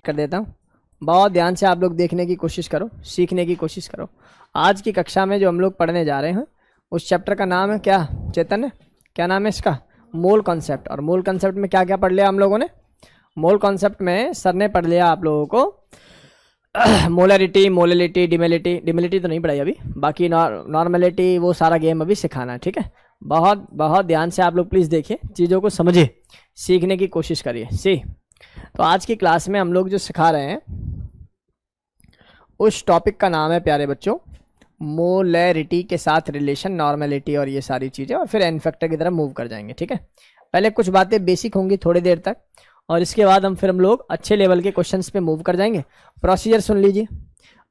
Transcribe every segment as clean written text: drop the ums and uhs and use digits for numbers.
कर देता हूँ। बहुत ध्यान से आप लोग देखने की कोशिश करो, सीखने की कोशिश करो। आज की कक्षा में जो हम लोग पढ़ने जा रहे हैं उस चैप्टर का नाम है क्या चैतन्य, क्या नाम है इसका? Mole concept. और मोल कॉन्सेप्ट में क्या क्या पढ़ लिया हम लोगों ने? मोल कॉन्सेप्ट में सर ने पढ़ लिया आप लोगों को मोलरिटी, मोलिलिटी, डिमेलिटी। डिमेलिटी तो नहीं पढ़ाई अभी, बाकी नॉर्मलिटी वो सारा गेम अभी सिखाना है, ठीक है। बहुत बहुत ध्यान से आप लोग प्लीज़ देखिए, चीज़ों को समझिए, सीखने की कोशिश करिए। सी तो आज की क्लास में हम लोग जो सिखा रहे हैं उस टॉपिक का नाम है प्यारे बच्चों मोलरिटी के साथ रिलेशन, नॉर्मलिटी और ये सारी चीज़ें, और फिर एन फैक्टर की तरफ मूव कर जाएंगे, ठीक है। पहले कुछ बातें बेसिक होंगी थोड़ी देर तक, और इसके बाद हम लोग अच्छे लेवल के क्वेश्चंस पे मूव कर जाएंगे। प्रोसीजर सुन लीजिए।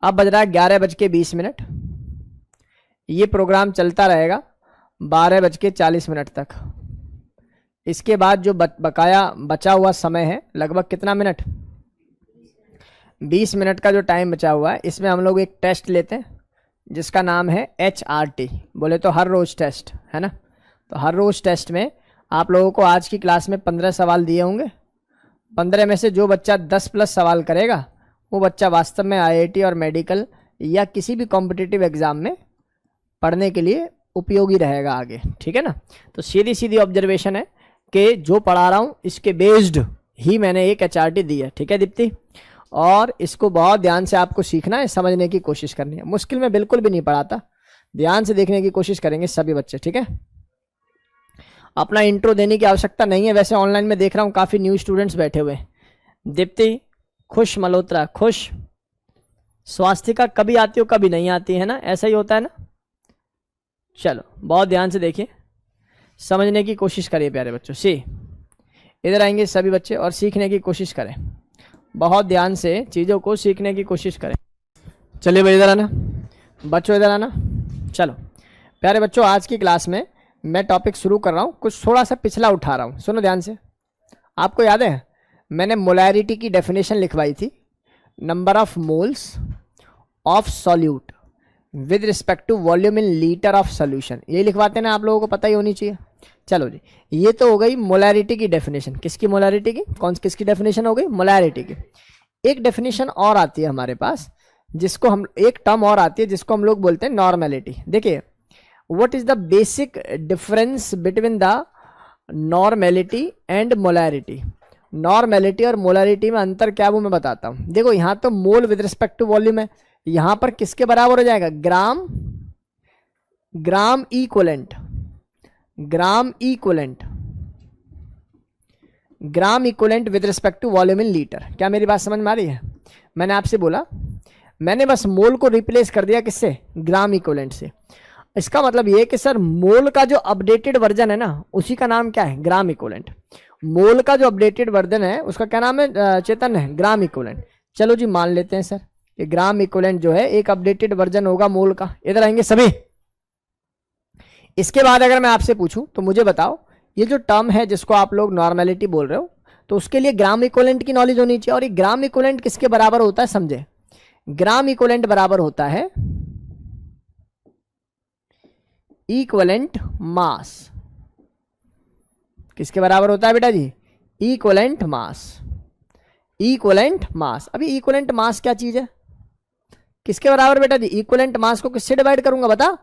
अब बज रहा है 11:20। ये प्रोग्राम चलता रहेगा 12:40 तक। इसके बाद जो बकाया बचा हुआ समय है लगभग कितना मिनट? 20 मिनट का जो टाइम बचा हुआ है, इसमें हम लोग एक टेस्ट लेते हैं जिसका नाम है HRT, बोले तो हर रोज़ टेस्ट, है ना। तो हर रोज़ टेस्ट में आप लोगों को आज की क्लास में 15 सवाल दिए होंगे। 15 में से जो बच्चा 10+ सवाल करेगा वो बच्चा वास्तव में IIT और मेडिकल या किसी भी कॉम्पिटिटिव एग्ज़ाम में पढ़ने के लिए उपयोगी रहेगा आगे, ठीक है ना। तो सीधी सीधी ऑब्जर्वेशन है कि जो पढ़ा रहा हूँ इसके बेस्ड ही मैंने एक HRT दी है, ठीक है दीप्ति। और इसको बहुत ध्यान से आपको सीखना है, समझने की कोशिश करनी है। मुश्किल में बिल्कुल भी नहीं पढ़ाता, ध्यान से देखने की कोशिश करेंगे सभी बच्चे, ठीक है। अपना इंट्रो देने की आवश्यकता नहीं है। वैसे ऑनलाइन में देख रहा हूँ काफ़ी न्यू स्टूडेंट्स बैठे हुए हैं। दीप्ति खुश, मल्होत्रा खुश, स्वास्तिका कभी आती हो कभी नहीं आती है ना, ऐसा ही होता है ना। चलो बहुत ध्यान से देखिए, समझने की कोशिश करिए प्यारे बच्चों। सी इधर आएंगे सभी बच्चे और सीखने की कोशिश करें, बहुत ध्यान से चीज़ों को सीखने की कोशिश करें। चलिए भाई इधर आना, बच्चों इधर आना। चलो प्यारे बच्चों, आज की क्लास में मैं टॉपिक शुरू कर रहा हूँ, कुछ थोड़ा सा पिछला उठा रहा हूँ। सुनो ध्यान से। आपको याद है मैंने मोलैरिटी की डेफिनेशन लिखवाई थी, number of moles of solute with respect to volume in litre of solution. ये लिखवाते ना, आप लोगों को पता ही होनी चाहिए। चलो जी, ये तो हो गई मोलैरिटी की डेफिनेशन। किसकी मोलैरिटी की? किसकी डेफिनेशन हो गई? मोलैरिटी की। एक डेफिनेशन और आती है हमारे पास, जिसको हम, एक टर्म और आती है जिसको हम लोग बोलते हैं नॉर्मेलिटी। देखिए, what is the basic difference between the normality and molarity. Normality और मोलैरिटी में अंतर क्या है वो मैं बताता हूँ। देखो यहाँ तो mole with respect to volume है, यहाँ पर किसके बराबर हो जाएगा? Gram equivalent. Gram equivalent with respect to volume in litre. क्या मेरी बात समझ में आ रही है? मैंने आपसे बोला, मैंने बस मोल को रिप्लेस कर दिया किससे? ग्राम इक्वलेंट से। इसका मतलब ये कि सर मोल का जो अपडेटेड वर्जन है ना, उसी का नाम क्या है? Gram equivalent. मोल का जो अपडेटेड वर्जन है उसका क्या नाम है चेतन? Gram equivalent. चलो जी मान लेते हैं सर कि ग्राम इक्वलेंट जो है एक अपडेटेड वर्जन होगा मोल का। इधर आएंगे सभी। इसके बाद अगर मैं आपसे पूछूं तो मुझे बताओ, ये जो टर्म है जिसको आप लोग नॉर्मेलिटी बोल रहे हो, तो उसके लिए ग्राम इक्वलेंट की नॉलेज होनी चाहिए। और ये ग्राम इक्वलेंट किसके बराबर होता है समझे? ग्राम इक्वलेंट बराबर होता है इक्वलेंट मास। किसके बराबर होता है बेटा जी? इक्वलेंट मास। इक्वलेंट मास। अभी इक्वलेंट मास क्या चीज है? किसके बराबर बेटा जी? इक्वलेंट मास को किससे डिवाइड करूंगा बता?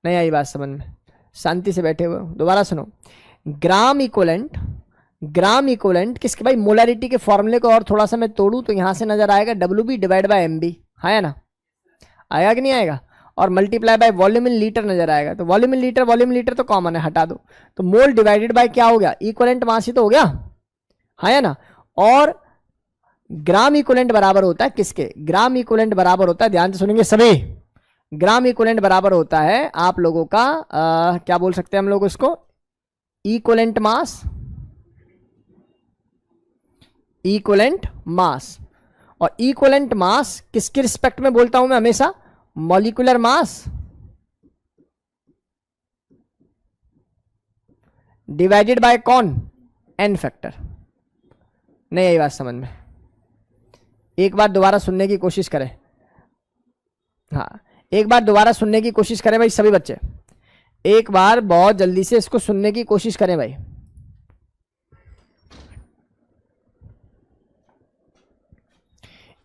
नहीं आई बात समझ में? शांति से बैठे हुए दोबारा सुनो। ग्राम इक्वलेंट किसके? भाई मोलैरिटी के फॉर्मूले को और थोड़ा सा मैं तोड़ूं तो यहां से नजर आएगा WB डिवाइड बाय MB, है ना? आएगा कि नहीं आएगा? और multiply by volume in litre नजर आएगा। तो वॉल्यूम इन लीटर तो कॉमन है, हटा दो। तो मोल डिवाइडेड बाय क्या हो गया? इक्वलेंट मास ही तो हो गया, है ना? और ग्राम इक्वलेंट बराबर होता है किसके? ग्राम इक्वलेंट बराबर होता है, ध्यान से सुनेंगे सभी, ग्राम इक्वलेंट बराबर होता है आप लोगों का क्या बोल सकते हैं हम लोग इसको? इक्वलेंट मास। इक्वलेंट मास। और इक्वलेंट मास किसके रिस्पेक्ट में बोलता हूं मैं हमेशा? मॉलिक्यूलर मास डिवाइडेड बाय कौन? N factor. नहीं आई बात समझ में? एक बार दोबारा सुनने की कोशिश करें। हाँ, एक बार दोबारा सुनने की कोशिश करें भाई सभी बच्चे। एक बार बहुत जल्दी से इसको सुनने की कोशिश करें भाई।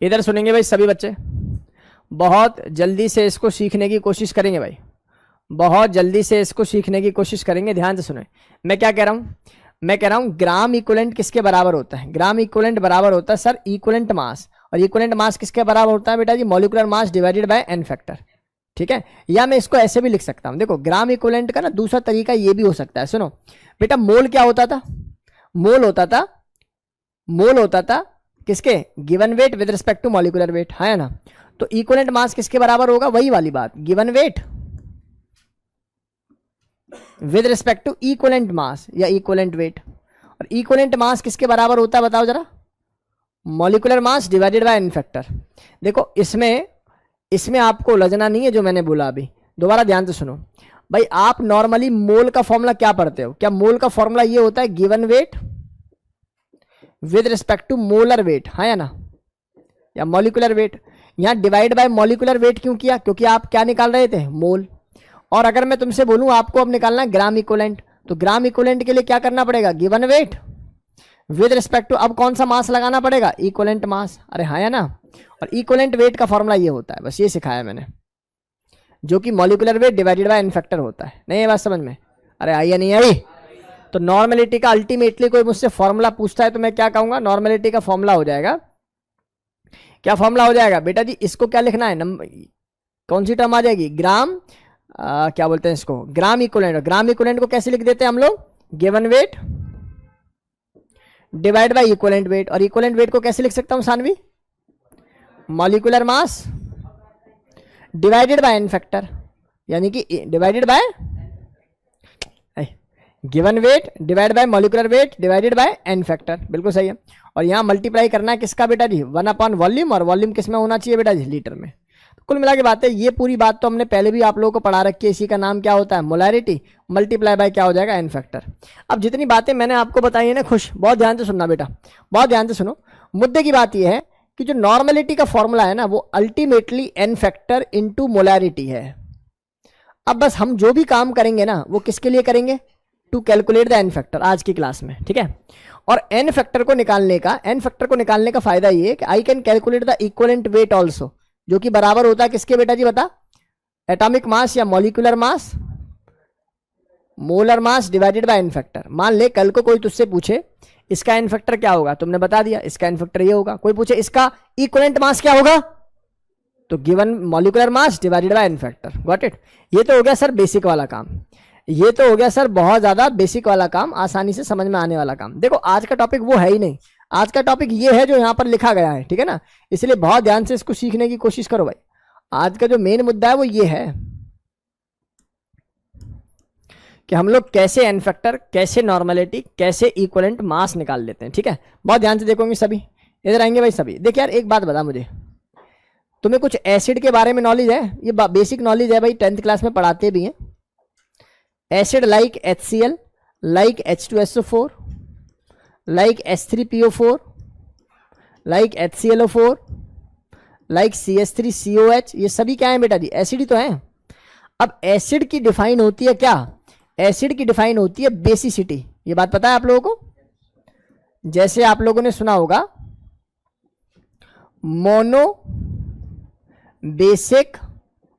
इधर सुनेंगे भाई सभी बच्चे, बहुत जल्दी से इसको सीखने की कोशिश करेंगे भाई, बहुत जल्दी से इसको सीखने की कोशिश करेंगे। ध्यान से सुने, मैं क्या कह रहा हूँ, मैं कह रहा हूँ ग्राम इक्विवेलेंट किसके बराबर होता है? ग्राम इक्विवेलेंट बराबर होता है सर इक्विवेलेंट मास, और इक्विवेलेंट मास किसके बराबर होता है बेटा जी? Molecular mass divided by N factor. ठीक है, या मैं इसको ऐसे भी लिख सकता हूँ, देखो ग्राम इक्विवेलेंट का ना दूसरा तरीका ये भी हो सकता है। सुनो बेटा, मोल क्या होता था? मोल होता था, मोल होता था किसके? Given weight with respect to molecular weight, है ना? तो इक्विवेलेंट मास किसके बराबर होगा? वही वाली बात, given weight with respect to equivalent mass या इक्विवेलेंट वेट। और इक्विवेलेंट मास किसके बराबर होता है बताओ जरा? Molecular mass divided by N factor. देखो इसमें आपको उलझना नहीं है जो मैंने बोला अभी, दोबारा ध्यान से सुनो भाई। आप नॉर्मली मोल का फॉर्मूला क्या पढ़ते हो? क्या मोल का फॉर्मूला ये होता है given weight with respect to molar weight, है या ना? या मॉलिक्यूलर वेट। यहां डिवाइड बाय मॉलिक्यूलर वेट क्यों किया? क्योंकि आप क्या निकाल रहे थे? मोल। और अगर मैं तुमसे बोलूं आपको अब निकालना है ग्राम इक्विवेलेंट, तो ग्राम इक्विवेलेंट के लिए क्या करना पड़ेगा? Given weight with respect to, अब कौन सा मास लगाना पड़ेगा? Equivalent mass. अरे हाँ या ना? और इक्विवेलेंट वेट का फॉर्मूला ये होता है, बस ये सिखाया मैंने, जो कि molecular weight divided by N factor होता है। नहीं है बात समझ में? अरे आई या नहीं आई? तो नॉर्मेलिटी का अल्टीमेटली कोई मुझसे फॉर्मूला पूछता है तो मैं क्या कहूंगा? नॉर्मेलिटी का फॉर्मूला हो जाएगा, क्या फॉर्मूला हो जाएगा बेटा जी? इसको क्या लिखना है? नंबर, कौन सी टर्म आ जाएगी? ग्राम क्या बोलते हैं इसको? Gram equivalent. ग्राम इक्विवेलेंट को कैसे लिख देते हैं हम लोग? Given weight divide by equivalent weight. और इक्विवेलेंट वेट को कैसे लिख सकता हूं Saanvi? Molecular mass divided by N factor, यानी कि divided by given weight divide by molecular weight divided by N factor. बिल्कुल सही है। और यहां मल्टीप्लाई करना है किसका बेटा जी? 1 वॉल्यूम, और वॉल्यूम किस में होना चाहिए बेटा जी? लीटर में। तो कुल मिला के बात है, ये पूरी बात तो हमने पहले भी आप लोगों को पढ़ा रखी है। इसी का नाम क्या होता है? मोलैरिटी मल्टीप्लाई बाय क्या हो जाएगा? N factor. अब जितनी बातें मैंने आपको बताई है ना, खुश, बहुत ध्यान से सुनना बेटा, बहुत ध्यान से सुनो। मुद्दे की बात यह है कि जो नॉर्मेलिटी का फॉर्मूला है ना, वो ultimately N factor into molarity है। अब बस हम जो भी काम करेंगे ना, वो किसके लिए करेंगे? To calculate the N factor, आज की क्लास में। ठीक है, और एन फैक्टर को निकालने का फायदा ये है कि I can calculate the equivalent weight also, जो कि बराबर होता है किसके बेटा जी? बता, एटॉमिक मास या molecular mass, molar mass divided by N factor. मान ले कल को कोई तुझसे पूछे इसका एन फैक्टर क्या होगा, तुमने बता दिया इसका एन फैक्टर ये होगा। कोई पूछे इसका इक्विवेलेंट मास क्या होगा, तो given molecular mass divided by N factor. Got it? ये तो हो गया सर बेसिक वाला काम, ये तो हो गया सर बहुत ज्यादा बेसिक वाला काम, आसानी से समझ में आने वाला काम। देखो आज का टॉपिक वो है ही नहीं, आज का टॉपिक ये है जो यहां पर लिखा गया है। ठीक है ना? इसलिए बहुत ध्यान से इसको सीखने की कोशिश करो भाई। आज का जो मेन मुद्दा है वो ये है कि हम लोग कैसे एन फैक्टर, कैसे नॉर्मेलिटी, कैसे इक्विवेलेंट मास निकाल लेते हैं। ठीक है, बहुत ध्यान से देखोगे सभी, इधर आएंगे भाई सभी। देख यार एक बात बता मुझे, तुम्हें कुछ एसिड के बारे में नॉलेज है? ये बेसिक नॉलेज है भाई, 10th क्लास में पढ़ाते भी हैं। Acid like HCl, like H2SO4, like H3PO4, like HClO4, like CH3COH, ये सभी क्या है बेटा जी? एसिड ही तो है। अब एसिड की डिफाइन होती है क्या? एसिड की डिफाइन होती है बेसिसिटी। ये बात पता है आप लोगों को? जैसे आप लोगों ने सुना होगा मोनो, बेसिक,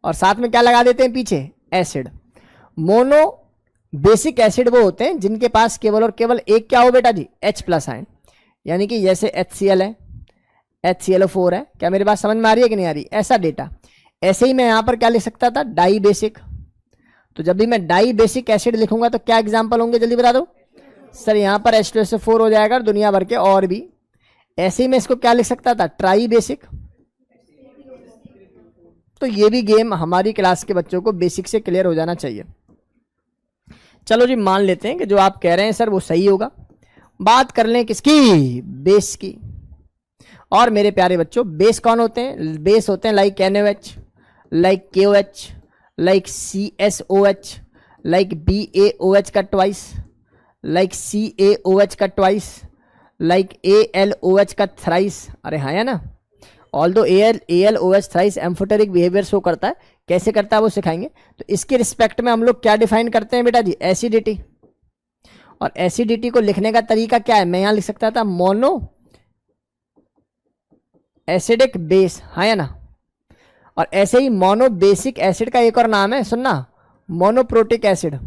और साथ में क्या लगा देते हैं पीछे? एसिड। मोनो बेसिक एसिड वो होते हैं जिनके पास केवल और केवल एक क्या हो बेटा जी? H+ आयन, यानी कि जैसे HCl है, HClO4 है। क्या मेरी बात समझ में आ रही है कि नहीं आ रही? ऐसा डेटा। ऐसे ही मैं यहां पर क्या लिख सकता था? Dibasic. तो जब भी मैं डाई बेसिक एसिड लिखूंगा तो क्या एग्जाम्पल होंगे जल्दी बता दो सर? यहां पर H2SO4 हो जाएगा, और दुनिया भर के और भी। ऐसे ही मैं इसको क्या लिख सकता था? Try basic. तो ये भी गेम हमारी क्लास के बच्चों को बेसिक से क्लियर हो जाना चाहिए। चलो जी, मान लेते हैं कि जो आप कह रहे हैं सर वो सही होगा। बात कर लें किसकी? बेस की। और मेरे प्यारे बच्चों, बेस कौन होते हैं? बेस होते हैं like NaOH, like KOH, like CSOH, like BaOH का ट्वाइस, लाइक CaOH का ट्वाइस, लाइक AlOH का थ्राइस। अरे हाँ या ना? Although AlOH thrice amphoteric behaviour show करता है। कैसे करता है वो सिखाएंगे। तो इसके रिस्पेक्ट में हम लोग क्या डिफाइन करते हैं बेटा जी? एसिडिटी। और एसिडिटी को लिखने का तरीका क्या है? मैं यहां लिख सकता था मोनो एसिडिक बेस, हाँ या ना। और ऐसे ही मोनो बेसिक एसिड का एक और नाम है, सुनना, मोनोप्रोटिक एसिड।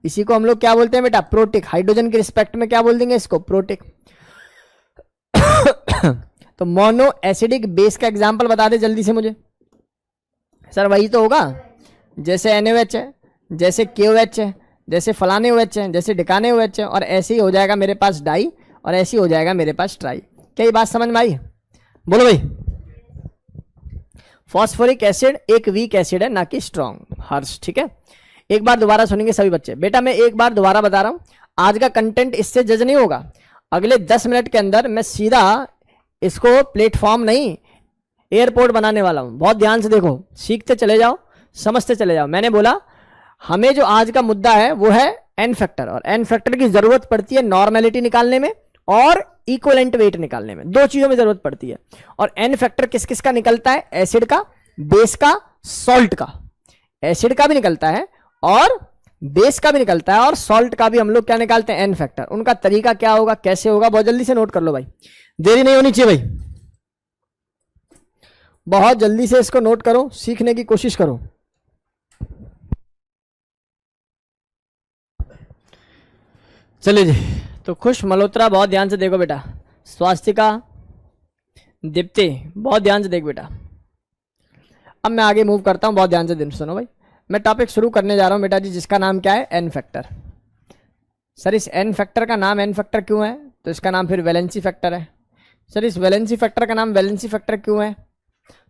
इसी को हम लोग क्या बोलते हैं बेटा, प्रोटिक। हाइड्रोजन के रिस्पेक्ट में क्या बोल देंगे इसको, प्रोटिक। तो मोनो एसिडिक बेस का एग्जांपल बता दे जल्दी से मुझे। सर वही तो होगा, जैसे NaOH है, जैसे KOH है, जैसे फलाने OH है, जैसे ढिकाने OH है, और ऐसे ही हो जाएगा मेरे पास डाई, और ऐसे ही हो जाएगा मेरे पास ट्राई। क्या ये बात समझ में आई? बोलो भाई। फॉस्फोरिक एसिड एक वीक एसिड है, ना कि स्ट्रॉन्ग। हर्ष, ठीक है। एक बार दोबारा सुनेंगे सभी बच्चे। बेटा मैं एक बार दोबारा बता रहा हूं, आज का कंटेंट इससे जज नहीं होगा। अगले 10 मिनट के अंदर मैं सीधा इसको प्लेटफॉर्म नहीं, एयरपोर्ट बनाने वाला हूं। बहुत ध्यान से देखो, सीखते चले जाओ, समझते चले जाओ। मैंने बोला हमें जो आज का मुद्दा है वो है एन फैक्टर, और एन फैक्टर की जरूरत पड़ती है नॉर्मेलिटी निकालने में और इक्वलेंट वेट निकालने में, दो चीजों में जरूरत पड़ती है। और एन फैक्टर किस किस का निकलता है, एसिड का, बेस का, सॉल्ट का। एसिड का भी निकलता है और बेस का भी निकलता है, और सॉल्ट का भी हम लोग क्या निकालते हैं, एन फैक्टर। उनका तरीका क्या होगा, कैसे होगा, बहुत जल्दी से नोट कर लो भाई, देरी नहीं होनी चाहिए भाई। बहुत जल्दी से इसको नोट करो, सीखने की कोशिश करो। चलिए जी, तो खुश, मल्होत्रा बहुत ध्यान से देखो बेटा, स्वास्तिका, दीप्ति बहुत ध्यान से देख बेटा। अब मैं आगे मूव करता हूं, बहुत ध्यान से सुनो भाई। मैं टॉपिक शुरू करने जा रहा हूं बेटा जी, जिसका नाम क्या है, एन फैक्टर। सर इस एन फैक्टर का नाम एन फैक्टर क्यों है, तो इसका नाम फिर वैलेंसी फैक्टर है। सर इस वैलेंसी फैक्टर का नाम वैलेंसी फैक्टर क्यों है,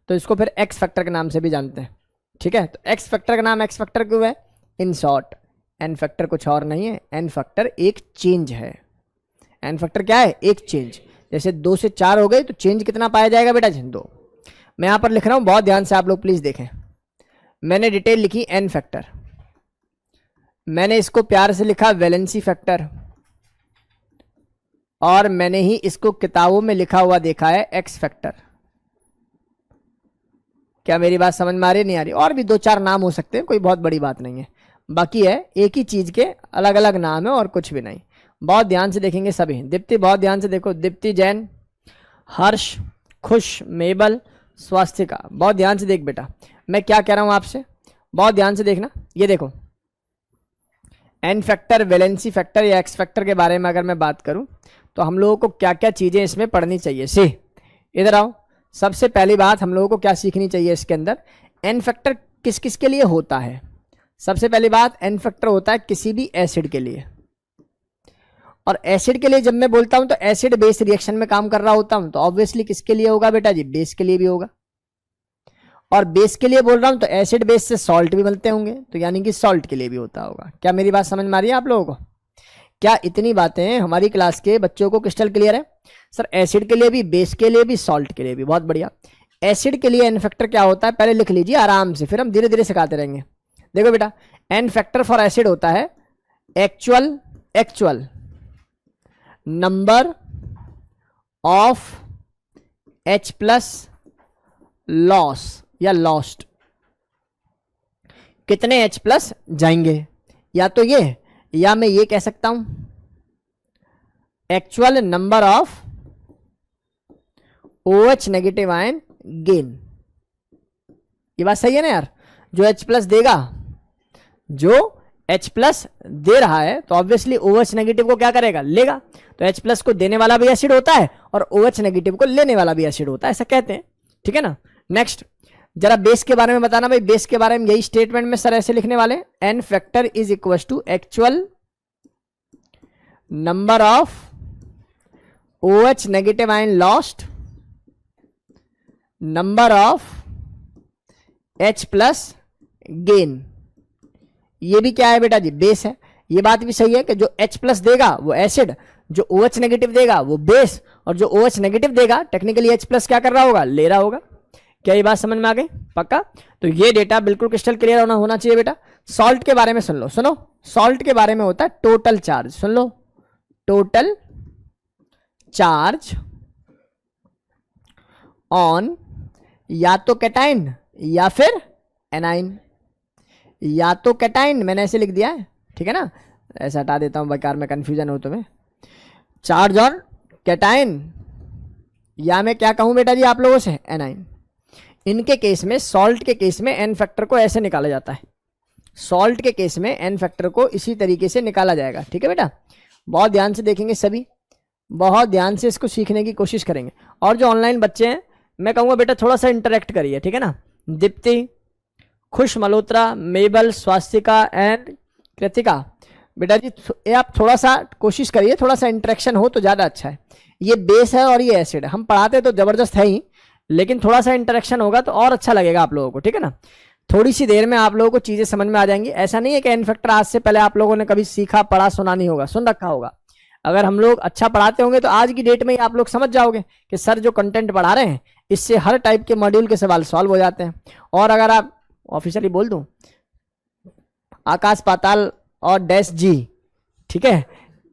तो इसको फिर एक्स फैक्टर के नाम से भी जानते हैं, ठीक है। तो एक्स फैक्टर का नाम एक्स फैक्टर क्यों है, इन शॉर्ट एन फैक्टर कुछ और नहीं है, एन फैक्टर एक चेंज है। एन फैक्टर क्या है, एक चेंज। जैसे 2 से 4 हो गए तो चेंज कितना पाया जाएगा बेटा, 2। मैं यहां पर लिख रहा हूं, बहुत ध्यान से आप लोग प्लीज देखें। मैंने डिटेल लिखी एन फैक्टर, मैंने इसको प्यार से लिखा वैलेंसी फैक्टर, और मैंने ही इसको किताबों में लिखा हुआ देखा है एक्स फैक्टर। क्या मेरी बात समझ में आ रही नहीं आ रही? और भी 2-4 नाम हो सकते हैं, कोई बहुत बड़ी बात नहीं है। बाकी है एक ही चीज के अलग अलग नाम है और कुछ भी नहीं। बहुत ध्यान से देखेंगे सभी। दीप्ति बहुत ध्यान से देखो, दीप्ति जैन, हर्ष, खुश, मेबल, स्वास्तिका बहुत ध्यान से देख बेटा, मैं क्या कह रहा हूं आपसे, बहुत ध्यान से देखना। ये देखो एन फैक्टर, वैलेंसी फैक्टर या एक्स फैक्टर के बारे में अगर मैं बात करूं तो हम लोगों को क्या क्या चीजें इसमें पढ़नी चाहिए। से इधर आओ, सबसे पहली बात हम लोगों को क्या सीखनी चाहिए इसके अंदर, एन फैक्टर किस किस के लिए होता है। सबसे पहली बात, एन फैक्टर होता है किसी भी एसिड के लिए। और एसिड के लिए जब मैं बोलता हूं तो एसिड बेस रिएक्शन में काम कर रहा होता हूं, तो ऑब्वियसली किसके लिए होगा बेटा जी, बेस के लिए भी होगा। और बेस के लिए बोल रहा हूं तो एसिड बेस से सॉल्ट भी बनते होंगे, तो यानी कि सॉल्ट के लिए भी होता होगा। क्या मेरी बात समझ में आ रही है आप लोगों को? क्या इतनी बातें हमारी क्लास के बच्चों को क्रिस्टल क्लियर है? सर एसिड के लिए भी, बेस के लिए भी, सॉल्ट के लिए भी, बहुत बढ़िया। एसिड के लिए एन फैक्टर क्या होता है, पहले लिख लीजिए आराम से, फिर हम धीरे धीरे सिखाते रहेंगे। देखो बेटा, एन फैक्टर फॉर एसिड होता है actual number of H plus loss या लॉस्ट। कितने H प्लस जाएंगे, या तो ये, या मैं ये कह सकता हूं actual number of OH negative ion gain. ये बात सही है ना यार? जो H प्लस देगा, जो H प्लस दे रहा है तो ऑब्वियसली OH नेगेटिव को क्या करेगा, लेगा। तो H प्लस को देने वाला भी एसिड होता है और OH नेगेटिव को लेने वाला भी एसिड होता है, ऐसा कहते हैं, ठीक है ना। नेक्स्ट जरा बेस के बारे में बताना भाई। बेस के बारे में यही स्टेटमेंट में सर ऐसे लिखने वाले, N factor is equal to actual number of OH negative ion lost, number of H plus gain. ये भी क्या है बेटा जी, बेस है। ये बात भी सही है कि जो H प्लस देगा वो एसिड, जो OH नेगेटिव देगा वो बेस, और जो OH नेगेटिव देगा टेक्निकली H प्लस क्या कर रहा होगा, ले रहा होगा। क्या ये बात समझ में आ गई? पक्का? तो ये डेटा बिल्कुल क्रिस्टल क्लियर होना चाहिए बेटा। सॉल्ट के बारे में सुन लो, सुनो। सॉल्ट के बारे में होता है total charge, soon low, total charge on या तो कैटाइन या फिर एनाइन। या तो कैटाइन मैंने ऐसे लिख दिया है, ठीक है ना, ऐसा हटा देता हूं बेकार में कंफ्यूजन हो तुम्हें। चार्ज ऑन कैटाइन या मैं क्या कहूँ बेटा जी आप लोगों से, एनाइन। इनके केस में, सॉल्ट के केस में एन फैक्टर को ऐसे निकाला जाता है। सॉल्ट के केस में एन फैक्टर को इसी तरीके से निकाला जाएगा। ठीक है बेटा, बहुत ध्यान से देखेंगे सभी, बहुत ध्यान से इसको सीखने की कोशिश करेंगे। और जो ऑनलाइन बच्चे हैं मैं कहूँगा बेटा थोड़ा सा इंटरेक्ट करिए, ठीक है ना। दीप्ति, खुश मल्होत्रा, मेबल, स्वास्तिका एंड कृतिका, बेटा जी ये आप थोड़ा सा कोशिश करिए, थोड़ा सा इंटरेक्शन हो तो ज़्यादा अच्छा है। ये बेस है और ये एसिड है, हम पढ़ाते तो ज़बरदस्त है ही, लेकिन थोड़ा सा इंटरेक्शन होगा तो और अच्छा लगेगा आप लोगों को, ठीक है ना। थोड़ी सी देर में आप लोगों को चीज़ें समझ में आ जाएंगी। ऐसा नहीं है कि एन फैक्टर आज से पहले आप लोगों ने कभी सीखा, पढ़ा, सुना नहीं होगा, सुन रखा होगा। अगर हम लोग अच्छा पढ़ाते होंगे तो आज की डेट में ही आप लोग समझ जाओगे कि सर जो कंटेंट पढ़ा रहे हैं इससे हर टाइप के मॉड्यूल के सवाल सॉल्व हो जाते हैं। और अगर आप ऑफिशियली बोल दूं, आकाश पाताल और डैश जी, ठीक है,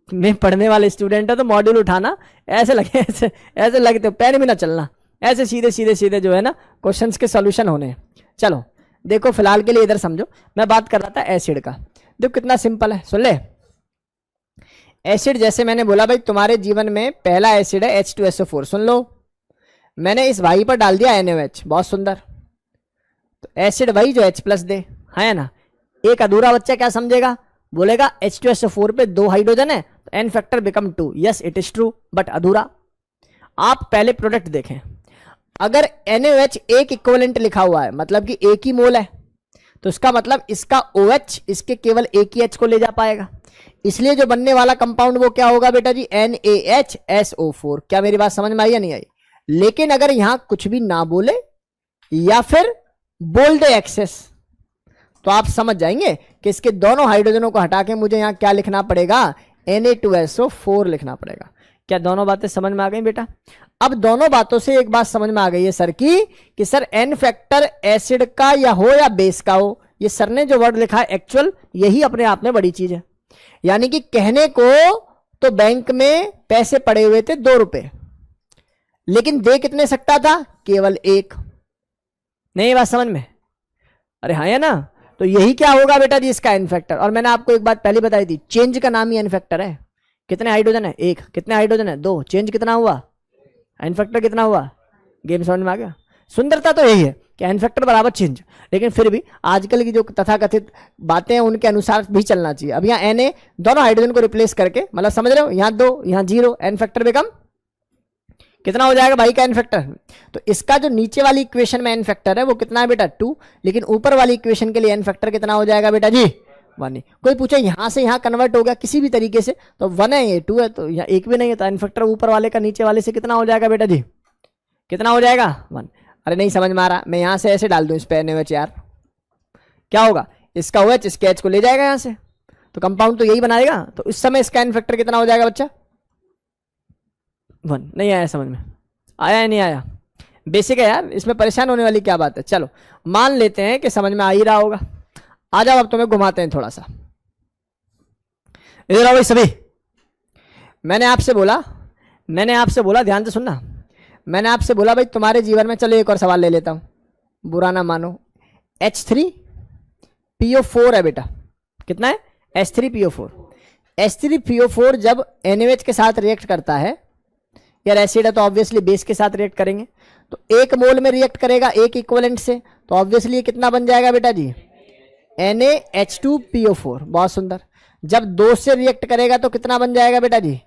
मैं पढ़ने वाले स्टूडेंट है तो मॉड्यूल उठाना ऐसे लगे, ऐसे लगते पैर भी ना चलना, ऐसे सीधे सीधे सीधे जो है ना क्वेश्चंस के सॉल्यूशन होने हैं। चलो देखो फिलहाल के लिए इधर समझो, मैं बात कर रहा था एसिड का। देखो कितना सिंपल है, सुन ले। एसिड जैसे मैंने बोला भाई तुम्हारे जीवन में पहला एसिड है H2SO4, सुन लो। मैंने इस भाई पर डाल दिया NaOH, बहुत सुंदर। तो एसिड वही जो H प्लस दे, है ना। एक अधूरा बच्चा क्या समझेगा, बोलेगा H2SO4 पे 2 हाइड्रोजन है तो N factor become 2। Yes it is true, but अधूरा। आप पहले प्रोडक्ट देखें, अगर NaOH एक इक्विवेलेंट लिखा हुआ है मतलब कि एक ही मोल है, तो इसका मतलब इसका OH इसके केवल एक ही H को ले जा पाएगा। इसलिए जो बनने वाला कंपाउंड वो क्या होगा बेटा जी, NaHSO4। क्या मेरी बात समझ में आई या नहीं आई? लेकिन अगर यहां कुछ भी ना बोले या फिर बोल दे एक्सेस, तो आप समझ जाएंगे कि इसके दोनों हाइड्रोजनों को हटा के मुझे यहां क्या लिखना पड़ेगा, Na2SO4 लिखना पड़ेगा। क्या दोनों बातें समझ में आ गई बेटा? अब दोनों बातों से एक बात समझ में आ गई है सर की, कि सर एन फैक्टर एसिड का या हो या बेस का हो, ये सर ने जो वर्ड लिखा है एक्चुअल यही अपने आप में बड़ी चीज है। यानी कि कहने को तो बैंक में पैसे पड़े हुए थे 2 रुपए, लेकिन दे कितने सकता था, केवल 1। नहीं बात समझ में? अरे हाँ है ना। तो यही क्या होगा बेटा जी, इसका एन फैक्टर। और मैंने आपको एक बात पहले बताई थी, चेंज का नाम ही एन फैक्टर है। कितने हाइड्रोजन है, 1। कितने हाइड्रोजन है, 2। चेंज कितना हुआ, एन फैक्टर कितना हुआ। गेम समझ में आ गया? सुंदरता तो यही है कि एन फैक्टर बराबर चेंज, लेकिन फिर भी आजकल की जो तथाकथित बातें हैं उनके अनुसार भी चलना चाहिए। अब यहाँ Na दोनों हाइड्रोजन को रिप्लेस करके, मतलब समझ रहे हो, यहाँ 2 यहाँ 0, एन फैक्टर बिकम कितना हो जाएगा भाई का एन फैक्टर। तो इसका जो नीचे वाली इक्वेशन में एन फैक्टर है वो कितना है बेटा, 2। लेकिन ऊपर वाली इक्वेशन के लिए एन फैक्टर कितना हो जाएगा बेटा जी, 1। कोई पूछे यहां से यहां कन्वर्ट हो गया किसी भी तरीके से तो 1 है, ये 2 है, तो यहाँ 1 भी नहीं है, तो एन फैक्टर ऊपर वाले का नीचे वाले से कितना हो जाएगा बेटा जी, कितना हो जाएगा, 1। अरे नहीं समझ में आ रहा, मैं यहां से ऐसे डाल दूं इस पे NaOH यार, क्या होगा, इसका OH इसके H को ले जाएगा यहां से, तो कंपाउंड तो यही बनाएगा। तो इस समय इसका एन फैक्टर कितना हो जाएगा बच्चा, 1। नहीं आया समझ में, आया या नहीं आया? बेसिक है यार, इसमें परेशान होने वाली क्या बात है। चलो मान लेते हैं कि समझ में आ ही रहा होगा। आ जाओ अब तुम्हें घुमाते हैं थोड़ा सा, इधर आओ भाई सभी। मैंने आपसे बोला ध्यान से सुनना, मैंने आपसे बोला भाई तुम्हारे जीवन में, चलो एक और सवाल ले लेता हूं, बुरा ना मानो। H3PO4 है बेटा, कितना है, H3PO4। H3PO4 जब NaOH के साथ रिएक्ट करता है, यार एसिड है तो ऑब्वियसली बेस के साथ रिएक्ट करेंगे, तो 1 मोल में रिएक्ट करेगा एक इक्विवेलेंट से, तो ऑब्वियसली कितना बन जाएगा बेटा जी, NaH2PO4। बहुत सुंदर। जब 2 से रिएक्ट करेगा तो कितना बन जाएगा बेटा जी,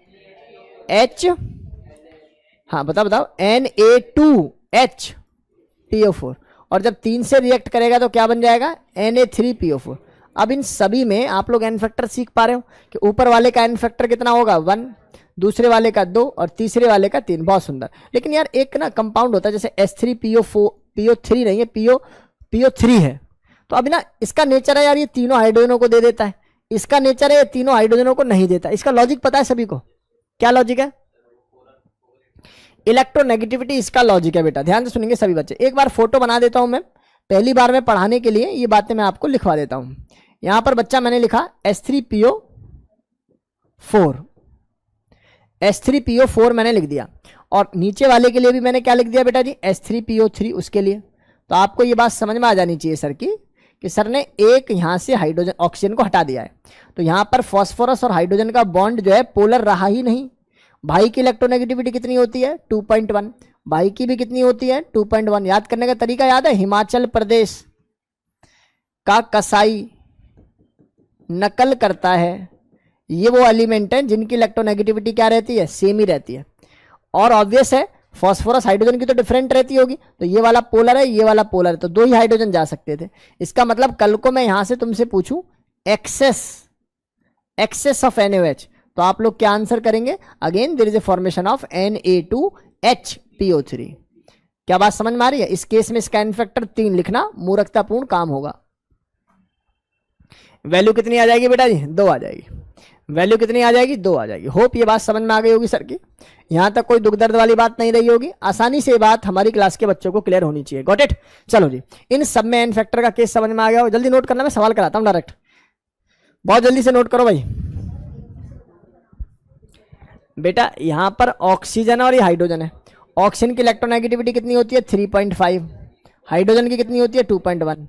हाँ बताओ Na2HPO4। और जब 3 से रिएक्ट करेगा तो क्या बन जाएगा, Na3PO4। अब इन सभी में आप लोग एन फैक्टर सीख पा रहे हो कि ऊपर वाले का एन फैक्टर कितना होगा, 1, दूसरे वाले का 2 और तीसरे वाले का 3। बहुत सुंदर। लेकिन यार एक ना कंपाउंड होता है जैसे H3PO3 नहीं है, PO3 है, तो अभी ना इसका नेचर है यार ये तीनों हाइड्रोजनों को दे देता है, इसका नेचर है ये तीनों हाइड्रोजनों को नहीं देता। इसका लॉजिक पता है सभी को, क्या लॉजिक है, इलेक्ट्रोनेगेटिविटी इसका लॉजिक है बेटा। ध्यान से सुनेंगे सभी बच्चे, एक बार फोटो बना देता हूं मैं, पहली बार में पढ़ाने के लिए ये बातें मैं आपको लिखवा देता हूं। यहां पर बच्चा मैंने लिखा H3PO4 मैंने लिख दिया, और नीचे वाले के लिए भी मैंने क्या लिख दिया बेटा जी, H3PO3 उसके लिए। तो आपको ये बात समझ में आ जानी चाहिए सर की, कि सर ने एक यहां से हाइड्रोजन ऑक्सीजन को हटा दिया है, तो यहां पर फॉस्फोरस और हाइड्रोजन का बॉन्ड जो है पोलर रहा ही नहीं, भाई की इलेक्ट्रोनेगेटिविटी कितनी होती है 2.1, भाई की भी कितनी होती है 2.1। याद करने का तरीका याद है, हिमाचल प्रदेश का कसाई नकल करता है, ये वो एलिमेंट है जिनकी इलेक्ट्रोनेगेटिविटी क्या रहती है, सेम ही रहती है। और ऑब्वियस है फास्फोरस हाइड्रोजन की तो डिफरेंट रहती होगी, तो ये वाला पोलर है, ये वाला पोलर है, तो दो ही हाइड्रोजन जा सकते थे। इसका मतलब कल को मैं यहां से तुमसे पूछूं एक्सेस ऑफ NaOH, तो आप लोग क्या आंसर करेंगे, again there is a formation of Na2HPO3। क्या बात समझ में आ रही है? इस केस में इसका इनफैक्टर 3 लिखना मूर्खतापूर्ण काम होगा। वैल्यू कितनी आ जाएगी बेटा जी, 2 आ जाएगी। वैल्यू कितनी आ जाएगी, 2 आ जाएगी। होप ये बात समझ में आ गई होगी सर की, यहां तक कोई दुख दर्द वाली बात नहीं रही होगी। आसानी से ये बात हमारी क्लास के बच्चों को क्लियर होनी चाहिए। Got it? चलो जी, इन सब में एन फैक्टर का केस समझ में आ गया हो, जल्दी नोट करना, मैं सवाल कराता हूं डायरेक्ट, बहुत जल्दी से नोट करो भाई। बेटा यहां पर ऑक्सीजन और ये हाइड्रोजन है, ऑक्सीजन की इलेक्ट्रोनेगेटिविटी कितनी होती है 3.5, हाइड्रोजन की कितनी होती है 2.1।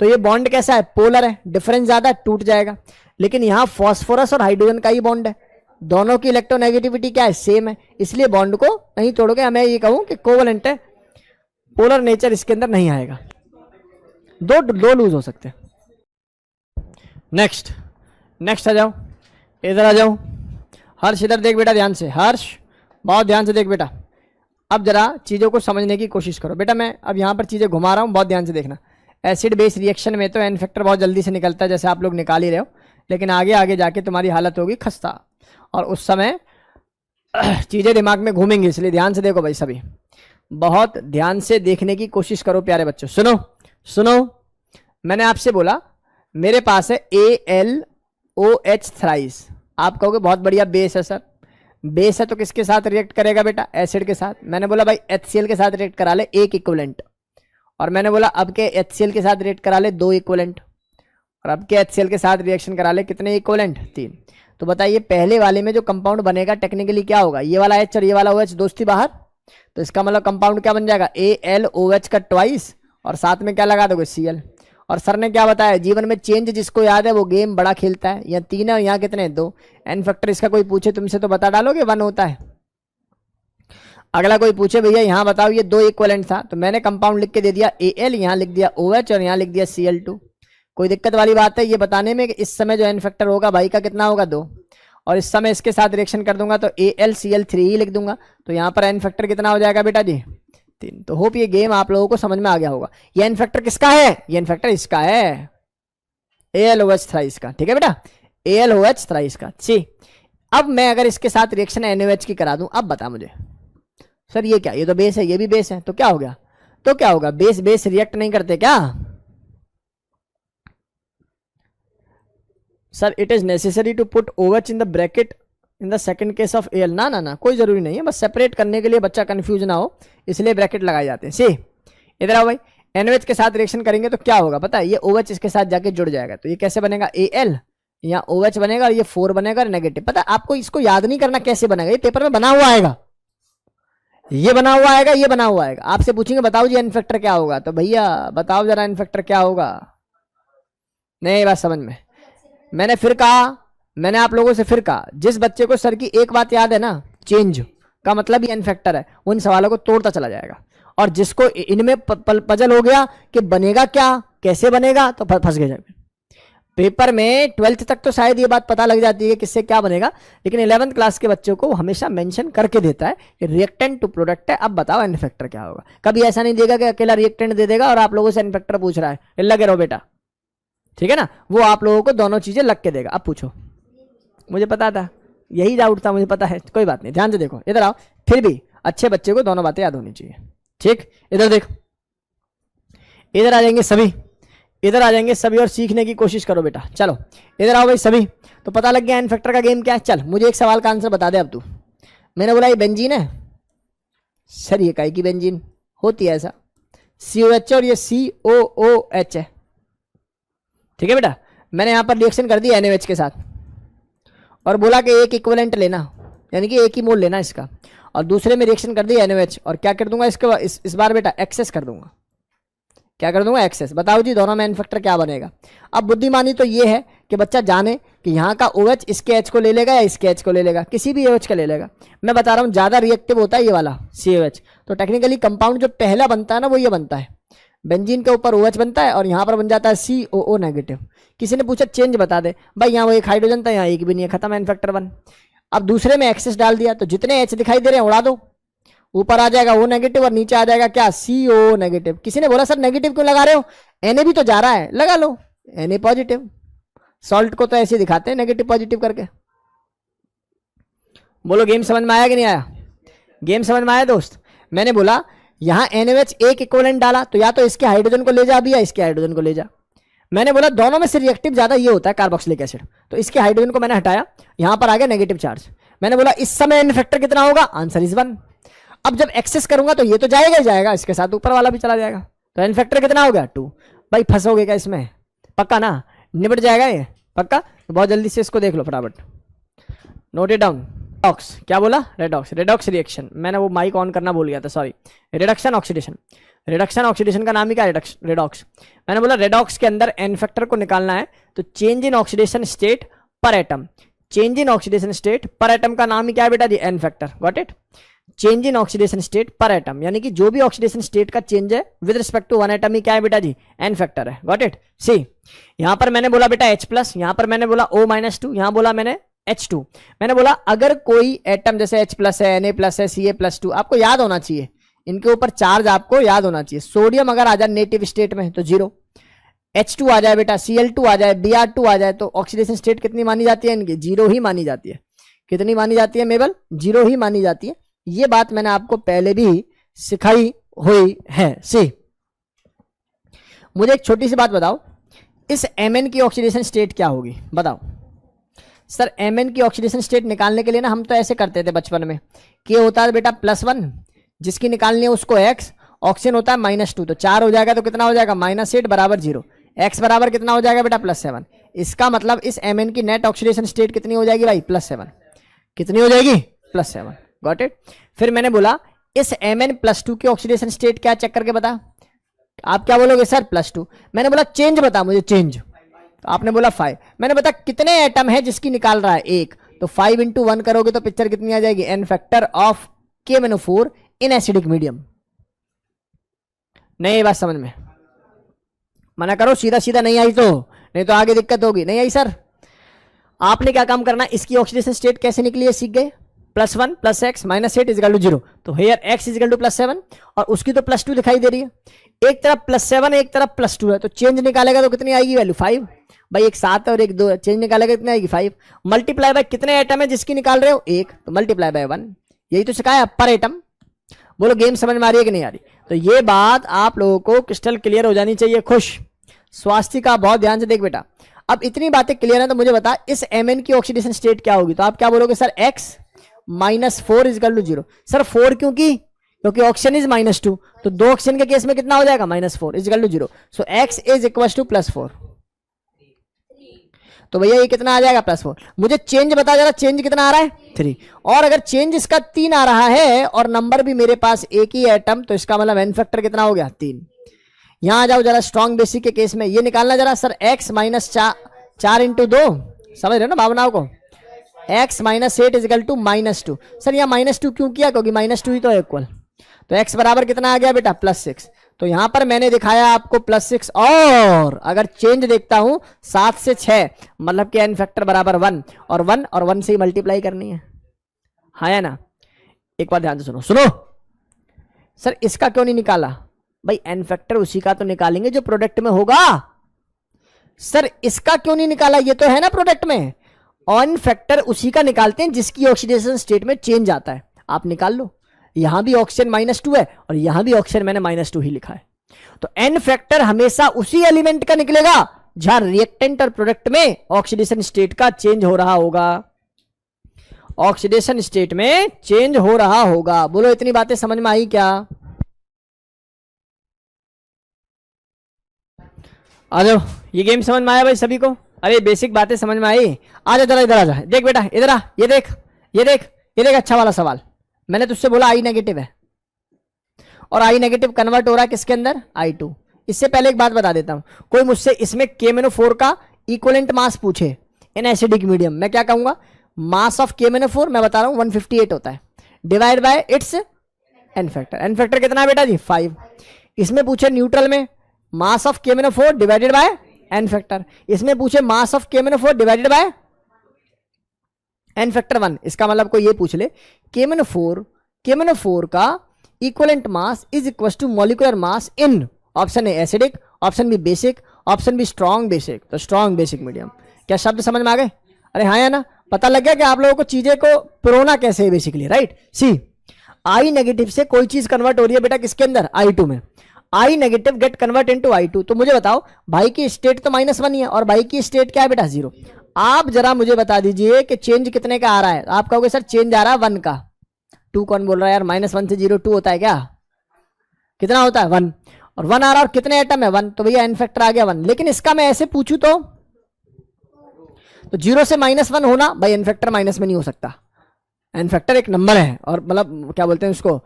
तो ये बॉन्ड कैसा है, पोलर है, डिफरेंस ज्यादा है, टूट जाएगा। लेकिन यहां फॉस्फोरस और हाइड्रोजन का ही बॉन्ड है, दोनों की इलेक्ट्रोनेगेटिविटी क्या है, सेम है, इसलिए बॉन्ड को नहीं तोड़ोगे। मैं ये कहूं कि कोवलेंट है, पोलर नेचर इसके अंदर नहीं आएगा, दो लूज हो सकते हैं। नेक्स्ट आ जाओ, इधर आ जाओ। हर्ष इधर देख बेटा ध्यान से, हर्ष बहुत ध्यान से देख बेटा। अब जरा चीजों को समझने की कोशिश करो बेटा, मैं अब यहां पर चीजें घुमा रहा हूं, बहुत ध्यान से देखना। एसिड बेस रिएक्शन में तो एन फैक्टर बहुत जल्दी से निकलता है, जैसे आप लोग निकाल ही रहे हो, लेकिन आगे आगे जाके तुम्हारी हालत होगी खस्ता, और उस समय चीजें दिमाग में घूमेंगी, इसलिए ध्यान से देखो भाई सभी, बहुत ध्यान से देखने की कोशिश करो प्यारे बच्चों। सुनो, मैंने आपसे बोला मेरे पास है AlOH थ्राइस, आप कहोगे बहुत बढ़िया बेस है सर, बेस है तो किसके साथ रिएक्ट करेगा बेटा, एसिड के साथ। मैंने बोला भाई HCl के साथ रिएक्ट करा ले, एक इक्विवेलेंट, और मैंने बोला अब के HCl के साथ रिएक्ट करा ले 2 इक्विवेलेंट, और अब के HCl के साथ रिएक्शन करा ले कितने इक्विवेलेंट, 3। तो बताइए पहले वाले में जो कंपाउंड बनेगा टेक्निकली क्या होगा, ये वाला H और ये वाला OH दोस्ती बाहर, तो इसका मतलब कंपाउंड क्या बन जाएगा, AlOH का ट्वाइस, और साथ में क्या लगा दोगे Cl। और सर ने क्या बताया, जीवन में चेंज जिसको याद है वो गेम बड़ा खेलता है। यहाँ 3 है और यहाँ कितने 2, एन फैक्टर इसका कोई पूछे तुमसे तो बता डालोगे 1 होता है। अगला कोई पूछे भैया यहाँ बताओ ये 2 इक्विवेलेंट था, तो मैंने कंपाउंड लिख के दे दिया Al, यहाँ लिख दिया OH और यहाँ लिख दिया Cl2। कोई दिक्कत वाली बात है ये बताने में कि इस समय जो एन फैक्टर होगा भाई का कितना होगा 2, और इस समय इसके साथ रिएक्शन कर दूंगा तो AlCl3 ही लिख दूंगा, तो यहाँ पर एन फैक्टर कितना हो जाएगा बेटा जी 3। तो होप ये गेम आप लोगों को समझ में आ गया होगा। ये एन फैक्टर किसका है, ये एन फैक्टर इसका है, AlOH थ्राइस का, ठीक है बेटा, AlOH थ्राइस का। ठीक, अब मैं अगर इसके साथ रिएक्शन NaOH की करा दूं, अब बता मुझे सर ये क्या, ये तो बेस है, ये भी बेस है, तो क्या हो गया, तो क्या होगा, बेस रिएक्ट नहीं करते क्या sir? It is necessary to put OH in the bracket in the second case of Al। ना कोई जरूरी नहीं है, बस सेपरेट करने के लिए बच्चा कंफ्यूज ना हो इसलिए ब्रैकेट लगाए जाते हैं। सी इधर आओ भाई, NaOH के साथ रिएक्शन करेंगे तो क्या होगा पता है, ये OH इसके साथ जाके जुड़ जाएगा, तो ये कैसे बनेगा, Al यहाँ OH बनेगा और ये 4 बनेगा नेगेटिव। पता है आपको, इसको याद नहीं करना कैसे बनेगा, ये पेपर में बना हुआ आएगा, ये बना हुआ आएगा, ये बना हुआ आएगा। आपसे पूछेंगे बताओ जी एन फैक्टर क्या होगा, तो भैया बताओ जरा एन फैक्टर क्या होगा। नहीं बात समझ में, मैंने फिर कहा, मैंने आप लोगों से फिर कहा, जिस बच्चे को सर की एक बात याद है ना, चेंज का मतलब ही एन फैक्टर है, उन सवालों को तोड़ता चला जाएगा। और जिसको इनमें पजल हो गया कि बनेगा क्या, कैसे बनेगा, तो फंस गए जाएगा। पेपर में 12th तक तो शायद ये बात पता लग जाती है किससे क्या बनेगा, लेकिन 11th क्लास के बच्चों को हमेशा मेंशन करके देता है कि रिएक्टेंट टू प्रोडक्ट है। अब बताओ एन फैक्टर क्या होगा। कभी ऐसा नहीं देगा कि अकेला रिएक्टेंट दे देगा और आप लोगों से एन फैक्टर पूछ रहा है, लगे रहो बेटा, ठीक है ना, वो आप लोगों को दोनों चीजें लग के देगा। अब पूछो, मुझे पता था, यही डाउट था, मुझे पता है, कोई बात नहीं, ध्यान से देखो, इधर आओ। फिर भी अच्छे बच्चे को दोनों बातें याद होनी चाहिए, ठीक। इधर देखो, इधर आ जाएंगे सभी, इधर आ जाएंगे सभी और सीखने की कोशिश करो बेटा। चलो इधर आओ भाई सभी। तो पता लग गया एन फैक्टर का गेम क्या है। चल मुझे एक सवाल का आंसर बता दे अब तू। मैंने बोला ये बेंजीन है सर, ये काहे की बेंजीन होती है ऐसा, COH और ये COOH है, ठीक है बेटा। मैंने यहां पर रिएक्शन कर दी NaOH के साथ और बोला कि एक इक्विवेलेंट लेना, यानी कि एक ही मोल लेना इसका, और दूसरे में रिएक्शन कर दी NaOH और क्या कर दूंगा इसके इस बार बेटा एक्सेस कर दूंगा, क्या कर दूंगा, एक्सेस। बताओ जी दोनों में एन फैक्टर क्या बनेगा। अब बुद्धिमानी तो ये है कि बच्चा जाने कि यहाँ का OH इसके H को ले लेगा या इसके H को ले लेगा, किसी भी OH का ले लेगा। मैं बता रहा हूँ ज़्यादा रिएक्टिव होता है ये वाला COH। तो टेक्निकली कंपाउंड जो पहला बनता है ना वो ये बनता है, बेंजीन के ऊपर OH बनता है और यहाँ पर बन जाता है COO नेगेटिव। किसी ने पूछा चेंज बता दे, भाई यहाँ वो एक हाइड्रोजन था, यहाँ एक भी नहीं है, खत्म, एन फैक्टर 1। अब दूसरे में एक्सेस डाल दिया तो जितने H दिखाई दे रहे हैं उड़ा दो, ऊपर आ जाएगा O नेगेटिव और नीचे आ जाएगा क्या, CO नेगेटिव। किसी ने बोला सर नेगेटिव क्यों लगा रहे हो, Na भी तो जा रहा है, लगा लो Na पॉजिटिव। सॉल्ट को तो ऐसे दिखाते हैं नेगेटिव पॉजिटिव करके। बोलो गेम समझ में आया कि नहीं आया, गेम समझ में आया दोस्त। मैंने बोला यहाँ NaOH एक इक्विवेलेंट डाला तो या तो इसके हाइड्रोजन को ले जा अभी या इसके हाइड्रोजन को ले जा। मैंने बोला दोनों में से रिएक्टिव ज्यादा ये होता है कार्बोक्सिलिक एसिड, तो इसके हाइड्रोजन को मैंने हटाया, यहां पर आ गया नेगेटिव चार्ज। मैंने बोला इस समय एन फैक्टर कितना होगा, आंसर इज 1। अब जब एक्सेस करूंगा तो ये तो जाएगा ही जाएगा, इसके साथ ऊपर वाला भी चला जाएगा, तो एन फैक्टर कितना हो गया 2। भाई फंसोगे क्या इसमें, पक्का ना, निबट जाएगा ये पक्का। तो बहुत जल्दी से इसको देख लो फटाफट, नोट इट डाउन। रेडॉक्स, क्या बोला, रेडॉक्स, रेडॉक्स रिएक्शन। मैंने वो माइक ऑन करना भूल गया था, sorry. Reduction oxidation, reduction oxidation का नाम ही क्या है, रेडॉक्स। मैंने बोला रेडॉक्स के अंदर एन फैक्टर को निकालना है तो change in oxidation state per atom, change in oxidation state per atom का नाम ही क्या है बेटा जी, n factor, got it. Change in oxidation state per atom, यानी कि जो भी ऑक्सीडेशन स्टेट का चेंज है with respect to one atom ही क्या है बेटा जी, एन फैक्टर है, गॉट इट। सी यहां पर मैंने बोला बेटा H+, यहां पर मैंने बोला O-2, यहां बोला मैंने H2। मैंने बोला अगर कोई एटम जैसे H+ है, Na+ है, Ca+2, आपको याद होना चाहिए इनके ऊपर चार्ज, आपको याद होना चाहिए। सोडियम अगर आ जाए नेटिव स्टेट में तो 0, H2 आ जाए बेटा, Cl2 आ जाए, Br2 आ जाए, तो ऑक्सीडेशन स्टेट कितनी मानी जाती है इनकी, 0 ही मानी जाती है। कितनी मानी जाती है मेबल, 0 ही मानी जाती है। ये बात मैंने आपको पहले भी सिखाई हुई है। सी मुझे एक छोटी सी बात बताओ, इस Mn की ऑक्सीडेशन स्टेट क्या होगी बताओ। सर Mn की ऑक्सीडेशन स्टेट निकालने के लिए ना हम तो ऐसे करते थे बचपन में, K होता है बेटा +1, जिसकी निकालनी है उसको X, ऑक्सीजन होता है -2, तो 4 हो जाएगा तो कितना हो जाएगा, -8 बराबर 0, X बराबर कितना हो जाएगा बेटा +7। इसका मतलब इस Mn की नेट ऑक्सीडेशन स्टेट कितनी हो जाएगी भाई, +7। कितनी हो जाएगी, +7, गॉट इट। फिर मैंने बोला इस Mn+2 की ऑक्सीडेशन स्टेट क्या, चेक करके बता। आप क्या बोलोगे सर +2। मैंने बोला चेंज बता मुझे, चेंज। तो आपने बोला 5। मैंने बता कितने एटम है जिसकी निकाल रहा है, 1, तो 5 × 1 करोगे तो पिक्चर कितनी आ जाएगी, N factor of KMnO4 in acidic medium. नहीं बात समझ में, मना करो, सीधा सीधा नहीं आई तो, नहीं तो आगे दिक्कत होगी। नहीं आई सर, आपने क्या काम करना, इसकी ऑक्सीडेशन स्टेट कैसे निकली है सीख गए, +1 + x -8 = 0, तो हेयर x = +7 और उसकी तो +2 दिखाई दे रही है। एक तरफ +7 एक तरफ +2 है, तो चेंज निकालेगा तो कितनी आएगी वैल्यू, 5। भाई एक 7 और एक 2, चेंज निकालेगा कितनी आएगी, 5। मल्टीप्लाई बाय कितने एटम है जिसकी निकाल रहे हो, 1, तो मल्टीप्लाई बाय 1। यही तो सिखाया पर एटम। बोलो गेम समझ में आ रही है कि नहीं आ रही। तो ये बात आप लोगों को क्रिस्टल क्लियर हो जानी चाहिए। खुश, स्वास्थ्य का बहुत ध्यान से देख बेटा। अब इतनी बातें क्लियर है तो मुझे बता इस Mn की ऑक्सीडेशन स्टेट क्या होगी। तो आप क्या बोलोगे सर, x -4 = 0। सर 4 क्योंकि ऑक्सीजन इज -2, तो 2 ऑक्सीजन के केस में कितना हो जाएगा, -4 = 0। सो x इज +4। तो भैया ये कितना आ जाएगा, +4। मुझे चेंज बता जरा, चेंज कितना आ रहा है, 3। और अगर चेंज इसका 3 आ रहा है और नंबर भी मेरे पास एक ही एटम, तो इसका मतलब एन फैक्टर कितना हो गया, 3। यहां आ जाओ जरा स्ट्रॉन्ग बेसिक के केस में, ये निकालना जरा सर, x -4 × 2, समझ रहे हो ना भावनाओं को, x -8 = -2। सर यहाँ -2 क्यों किया, क्योंकि -2 ही तो है इक्वल, तो x बराबर कितना आ गया बेटा, +6। तो यहां पर मैंने दिखाया आपको +6, और अगर चेंज देखता हूं 7 से 6, मतलब कि एन फैक्टर बराबर 1, और 1 से ही मल्टीप्लाई करनी है, हाँ या ना। एक बार ध्यान से सुनो सर, इसका क्यों नहीं निकाला, भाई एन फैक्टर उसी का तो निकालेंगे जो प्रोडक्ट में होगा। सर इसका क्यों नहीं निकाला, ये तो है ना प्रोडक्ट में, एन फैक्टर उसी का निकालते हैं जिसकी ऑक्सीडेशन स्टेट में चेंज आता है। आप निकाल लो, यहां भी ऑक्सीजन -2 है और यहां भी ऑक्सीजन मैंने -2 ही लिखा है। तो एन फैक्टर हमेशा उसी एलिमेंट का निकलेगा जहां रिएक्टेंट और प्रोडक्ट में ऑक्सीडेशन स्टेट का चेंज हो रहा होगा, ऑक्सीडेशन स्टेट में चेंज हो रहा होगा। बोलो इतनी बातें समझ में आई क्या, आ जाओ। ये गेम समझ में आया भाई सभी को, अरे बेसिक बातें समझ में आई। आ जा जरा, इधर आ जा, देख बेटा इधर आ, ये देख अच्छा वाला सवाल। मैंने तुझसे बोला I नेगेटिव है और I नेगेटिव कन्वर्ट हो रहा है किसके अंदर, I2। इससे पहले एक बात बता देता हूं, कोई मुझसे इसमें KMnO4 का इक्विवेलेंट मास पूछे इन एसिडिक मीडियम, मैं क्या कहूंगा, मास ऑफ KMnO4 मैं बता रहा हूं 158 होता है, divide by its N factor. N factor कितना है बेटा जी 5। इसमें पूछे न्यूट्रल में mass of KMnO4 divided by N factor, इसमें पूछे mass of KMnO4 divided by N factor 1। इसका मतलब कोई ये पूछ ले KMnO4 का equivalent mass is equal to molecular mass in, option A acidic, option B basic, option B strong basic, तो स्ट्रॉन्ग बेसिक मीडियम। क्या शब्द समझ में आ गए? अरे हाँ या ना? पता लग गया कि आप लोगों को चीजें को प्रोना कैसे है बेसिकली, राइट। सी आई नेगेटिव से कोई चीज कन्वर्ट हो रही है बेटा किसके अंदर, I2 में, I negative get convert into I2। तो मुझे बताओ भाई की स्टेट तो -1 ही है और भाई की स्टेट क्या है बेटा 0। आप जरा मुझे बता दीजिए कि चेंज कितने का आ रहा है। आप कहोगे सर चेंज आ रहा है 1 का। 2 कौन बोल रहा है यार, -1 से 0 2 होता है क्या, कितना होता है 1, और 1 आ रहा है और कितने एटम है 1, तो भैया एन फैक्टर आ गया 1। लेकिन इसका मैं ऐसे पूछूं तो 0 से -1 होना भाई, एन फैक्टर माइनस में नहीं हो सकता। एन फैक्टर एक नंबर है और मतलब क्या बोलते हैं उसको,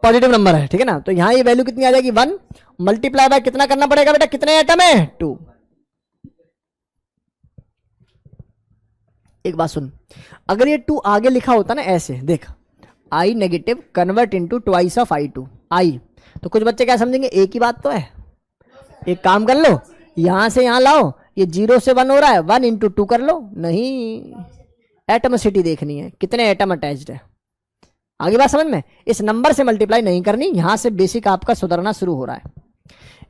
पॉजिटिव नंबर है, ठीक है ना। तो यहां ये वैल्यू कितनी आ जाएगी 1 मल्टीप्लाई बाय कितना करना पड़ेगा बेटा, कितने एटम है 2। एक बात सुन, अगर ये 2 आगे लिखा होता ना ऐसे, देख I negative convert into twice of I2 I, तो कुछ बच्चे क्या समझेंगे एक ही बात तो है। एक काम कर लो, यहां से यहां लाओ, ये 0 से 1 हो रहा है, 1 इंटू 2 कर लो। नहीं, एटमोसिटी देखनी है, कितने एटम अटैच्ड है। आगे बात समझ में, इस नंबर से मल्टीप्लाई नहीं करनी, यहां से बेसिक आपका सुधरना शुरू हो रहा है,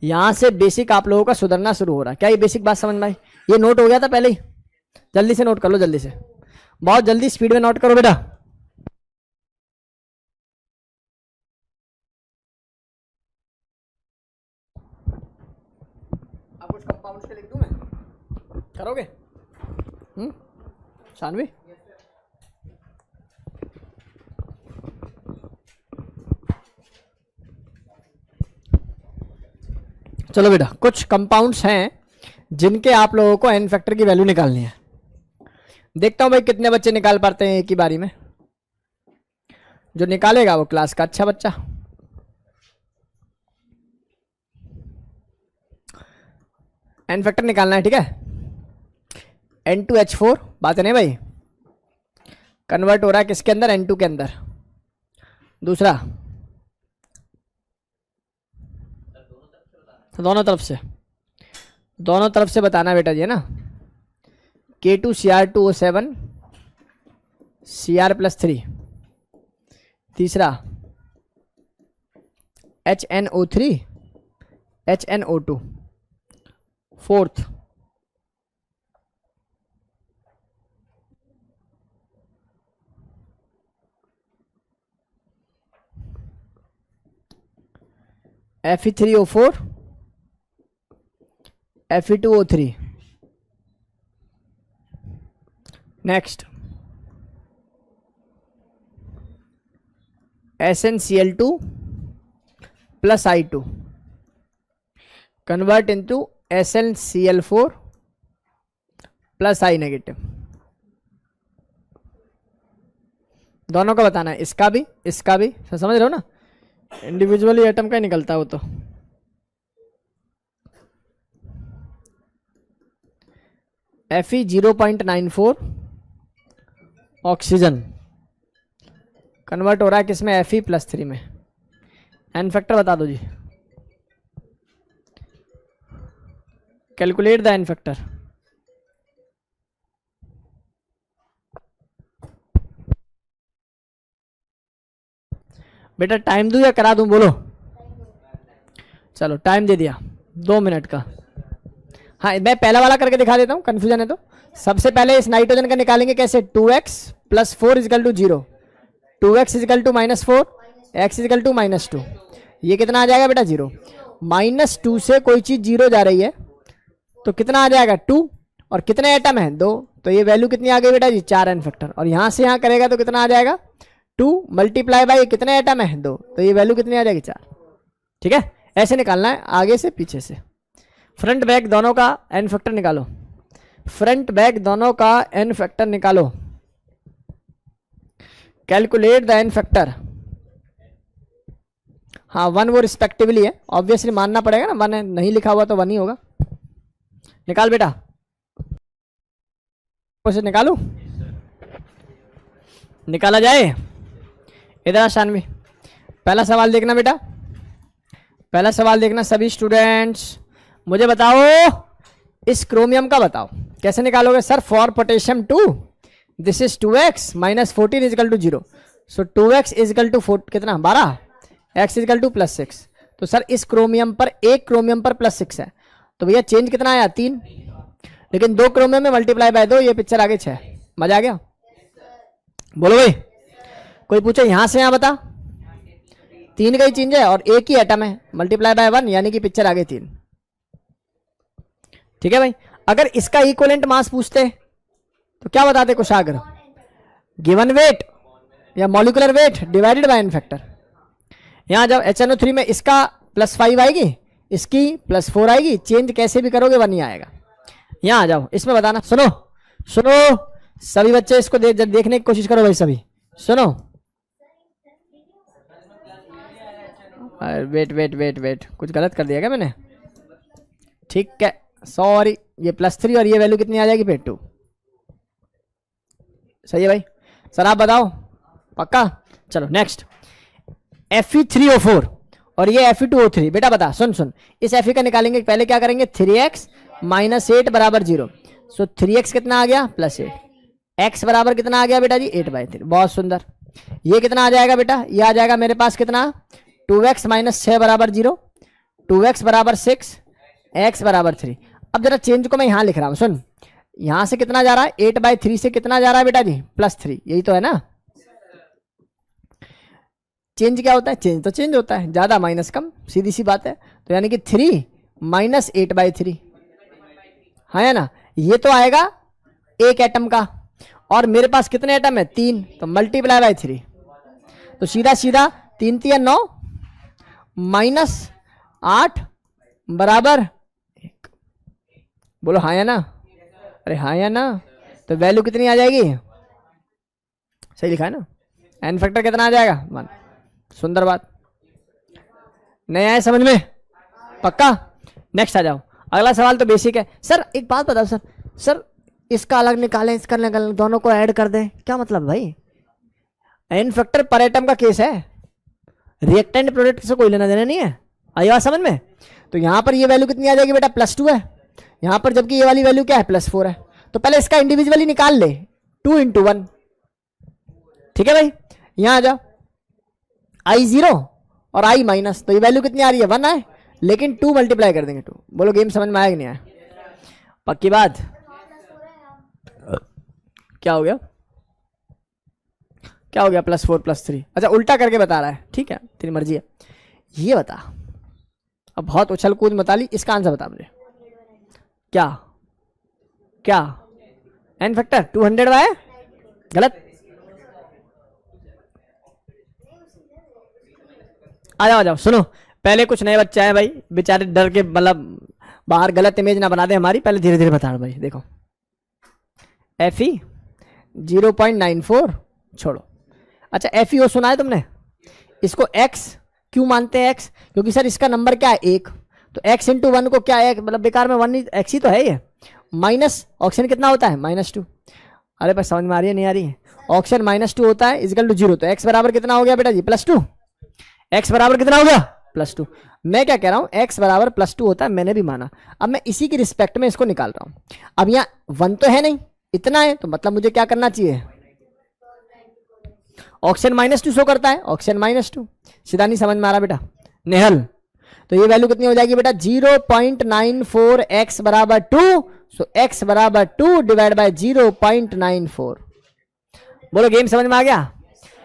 यहां से बेसिक आप लोगों का सुधरना शुरू हो रहा है। क्या ये बेसिक बात समझ में आई? ये नोट हो गया था पहले ही, जल्दी से नोट कर लो, जल्दी से, बहुत जल्दी स्पीड में नोट करो बेटा। आप कुछ कंपाउंड्स के लिख दूं मैं, करोगे? शानवी चलो बेटा, कुछ कंपाउंड्स हैं जिनके आप लोगों को एन फैक्टर की वैल्यू निकालनी है। देखता हूं भाई कितने बच्चे निकाल पाते हैं एक ही बारी में। जो निकालेगा वो क्लास का अच्छा बच्चा। एन फैक्टर निकालना है, ठीक है। N2H4 बात है नहीं भाई, कन्वर्ट हो रहा है किसके अंदर, N2 के अंदर। दूसरा दोनों तरफ से बताना बेटा जी, है ना। K2Cr2O7 Cr+3, तीसरा HNO3 HNO2, fourth Fe3O4 Fe2O3, next SnCl2 plus I2 convert into SnCl4 plus I negative. दोनों का बताना है, इसका भी समझ रहे हो ना, इंडिविजुअली एटम का ही निकलता है वो तो। Fe0.94 ऑक्सीजन कन्वर्ट हो रहा है किसमें, Fe+3 में। एन फैक्टर बता दो जी, कैलकुलेट द एन फैक्टर। बेटा टाइम दूं या करा दूं, बोलो। चलो टाइम दे दिया 2 मिनट का। हाँ मैं पहला वाला करके दिखा देता हूं, कंफ्यूजन है तो। सबसे पहले इस नाइट्रोजन का निकालेंगे कैसे, 2x + 4 = 0, 2x = -4, x = -2। ये कितना आ जाएगा बेटा 0। -2 से कोई चीज 0 जा रही है तो कितना आ जाएगा 2, और कितने एटम है 2, तो ये वैल्यू कितनी आ गई बेटा जी 4 एन फैक्टर। और यहां से यहां करेगा तो कितना आ जाएगा 2 मल्टीप्लाई बाई कितने एटम है 2, तो ये वैल्यू कितनी आ जाएगी 4। ठीक है, ऐसे निकालना है, आगे से पीछे से। फ्रंट बैक दोनों का एन फैक्टर निकालो, फ्रंट बैक दोनों का एन फैक्टर निकालो। Calculate the N factor. हाँ 1 वो रिस्पेक्टिवली है, ऑब्वियसली मानना पड़ेगा ना, 1 है, नहीं लिखा हुआ तो 1 ही होगा। निकाल बेटा, उसे निकालू, निकाला जाए। इधर आ शानवी, पहला सवाल देखना बेटा, पहला सवाल देखना सभी स्टूडेंट्स। मुझे बताओ इस क्रोमियम का बताओ कैसे निकालोगे sir. For potassium 2 this is 2x minus 14 equal to 0, so 2x equal to कितना 12, x इजिकल टू +6। तो सर इस क्रोमियम पर, एक क्रोमियम पर +6 है, तो भैया चेंज कितना आया 3, लेकिन 2 क्रोमियम में मल्टीप्लाई बाय 2, ये पिक्चर आगे 6। मजा आ गया? बोलो भाई, कोई पूछे यहां से यहां बता, 3 का ही चेंज है और एक ही एटम है, मल्टीप्लाई बाय 1 यानी कि पिक्चर आगे 3। ठीक है भाई, अगर इसका इक्विवेलेंट मास पूछते तो क्या बताते कुशाग्र, गिवन वेट या molecular weight divided by N factor. यहां जब HNO3 में इसका +5 आएगी, इसकी +4 आएगी, चेंज कैसे भी करोगे 1 ही आएगा। यहां आ जाओ, इसमें बताना, सुनो सुनो सभी बच्चे, इसको देखने की कोशिश करो भाई सभी, सुनो। वेट वेट वेट वेट, कुछ गलत कर दिया क्या मैंने? ठीक है, सॉरी, ये +3 और ये वैल्यू कितनी आ जाएगी फिर 2। सही है भाई, सर आप बताओ पक्का? चलो नेक्स्ट, Fe3O4 और ये Fe2O3। बेटा बता, सुन सुन, इस Fe का निकालेंगे, पहले क्या करेंगे 3x माइनस 8 बराबर 0, सो 3x कितना आ गया +8, x बराबर कितना आ गया बेटा जी 8/3। बहुत सुंदर, ये कितना आ जाएगा बेटा, ये आ जाएगा मेरे पास कितना 2x माइनस 6 बराबर 0, 2x बराबर 6, x बराबर 3। अब जरा चेंज को मैं यहां लिख रहा हूं, सुन, यहां से कितना जा रहा है 8/3 से कितना जा रहा है बेटा जी +3, यही तो है ना। चेंज क्या होता है, चेंज तो चेंज होता है, ज्यादा माइनस कम, सीधी सी बात है। तो यानी कि 3 माइनस 8/3, हाँ है ना, ये तो आएगा एक एटम का, और मेरे पास कितने एटम है 3, तो मल्टीप्लाई बाय 3, तो सीधा सीधा 3 3 9 माइनस 8 बराबर 1। बोलो हाँ या ना, अरे हाँ या ना, तो वैल्यू कितनी आ जाएगी, सही लिखा है ना, एन फैक्टर कितना आ जाएगा 1। सुंदर बात, नहीं आया समझ में? पक्का? नेक्स्ट आ जाओ, अगला सवाल तो बेसिक है। सर एक बात बताओ सर, सर इसका अलग निकालें, इसका निकालें, दोनों को ऐड कर दें, क्या मतलब भाई? एन फैक्टर पर एटम का केस है, रिएक्टेंट प्रोडक्ट से कोई लेना देना नहीं है। आई बात समझ में? तो यहां पर ये वैल्यू कितनी आ जाएगी बेटा +2 है, यहां पर जबकि ये वाली वैल्यू क्या है +4 है, तो पहले इसका इंडिविजुअली निकाल ले, 2 × 1। ठीक है भाई, यहां आ जा, I0 और I माइनस, तो ये वैल्यू कितनी आ रही है 1 है, लेकिन 2 मल्टीप्लाई कर देंगे 2। बोलो गेम समझ में आया कि नहीं आया? पक्की बात? क्या हो गया, क्या हो गया +4 +3? अच्छा उल्टा करके बता रहा है, ठीक है तेरी मर्जी है। ये बता, अब बहुत उछल कूद मता ली, इसका आंसर बता मुझे, क्या क्या एन फैक्टर 200 गलत? आ जाओ आ जाओ, सुनो, पहले कुछ नए बच्चे आए भाई, बेचारे डर के, मतलब बाहर गलत इमेज ना बना दे हमारी, पहले धीरे धीरे बता रहा भाई। देखो Fe 0.94 छोड़ो, अच्छा FeO सुना है तुमने, इसको x क्यों मानते हैं x, क्योंकि सर इसका नंबर क्या है 1, तो x × 1 को क्या है, मतलब बेकार में 1 x ही तो है ये, माइनस ऑक्सीजन कितना होता है -2। अरे पर समझ में आ रही है नहीं आ रही है? ऑक्सीजन -2 होता है इजिकल टू 0, तो x बराबर कितना हो गया बेटा जी +2, x बराबर कितना हो गया +2। मैं क्या कह रहा हूं, x बराबर +2 होता है, मैंने भी माना, अब मैं इसी की रिस्पेक्ट में इसको निकाल रहा हूं। अब यहाँ 1 तो है नहीं, इतना है, तो मतलब मुझे क्या करना चाहिए, ऑक्सीजन -2 शो करता है, ऑक्सीजन -2, सीधा नहीं समझ में आ रहा बेटा नेहल? तो ये वैल्यू कितनी हो जाएगी बेटा 0.94, x बराबर 2, सो x बराबर 2 डिवाइड बाय 0.94। बोलो गेम समझ में आ गया?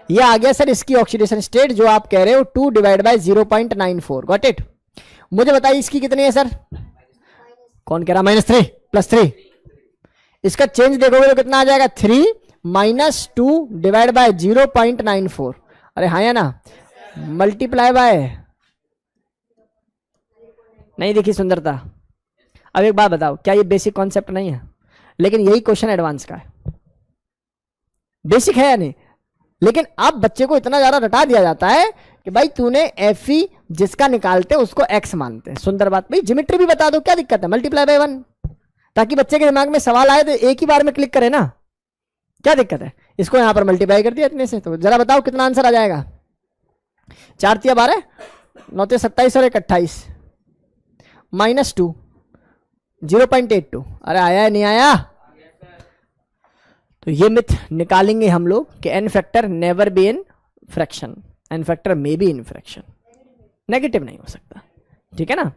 ये आ गया सर इसकी ऑक्सीडेशन स्टेट, जो आप कह रहे हो 2 डिवाइड बाय 0.94, गॉट इट? मुझे बताइए इसकी कितनी है सर, कौन कह रहा -3 +3? इसका चेंज देखोगे तो कितना आ जाएगा 3 -2 डिवाइड बाय 0.94। अरे हाँ या ना, मल्टीप्लाई बाय, नहीं देखी सुंदरता? अब एक बात बताओ, क्या ये बेसिक कॉन्सेप्ट नहीं है? लेकिन यही क्वेश्चन एडवांस का है, बेसिक है या नहीं? लेकिन अब बच्चे को इतना ज्यादा रटा दिया जाता है कि भाई तूने Fe जिसका निकालते हैं उसको x मानते हैं। सुंदर बात। भाई ज्योमेट्री भी बता दो, क्या दिक्कत है, मल्टीप्लाई बाय 1, ताकि बच्चे के दिमाग में सवाल आए तो एक ही बार में क्लिक करे ना, क्या दिक्कत है। इसको यहां पर मल्टीप्लाई कर दिया इतने से, तो जरा बताओ कितना आंसर आ जाएगा। 4 तिया 12, 9 तिया 27 और 1 28, -2, 0.82। अरे आया है नहीं आया। तो ये मिथ निकालेंगे हम लोग कि n factor never be in fraction, n factor may be in fraction, negative नहीं हो सकता, ठीक है ना।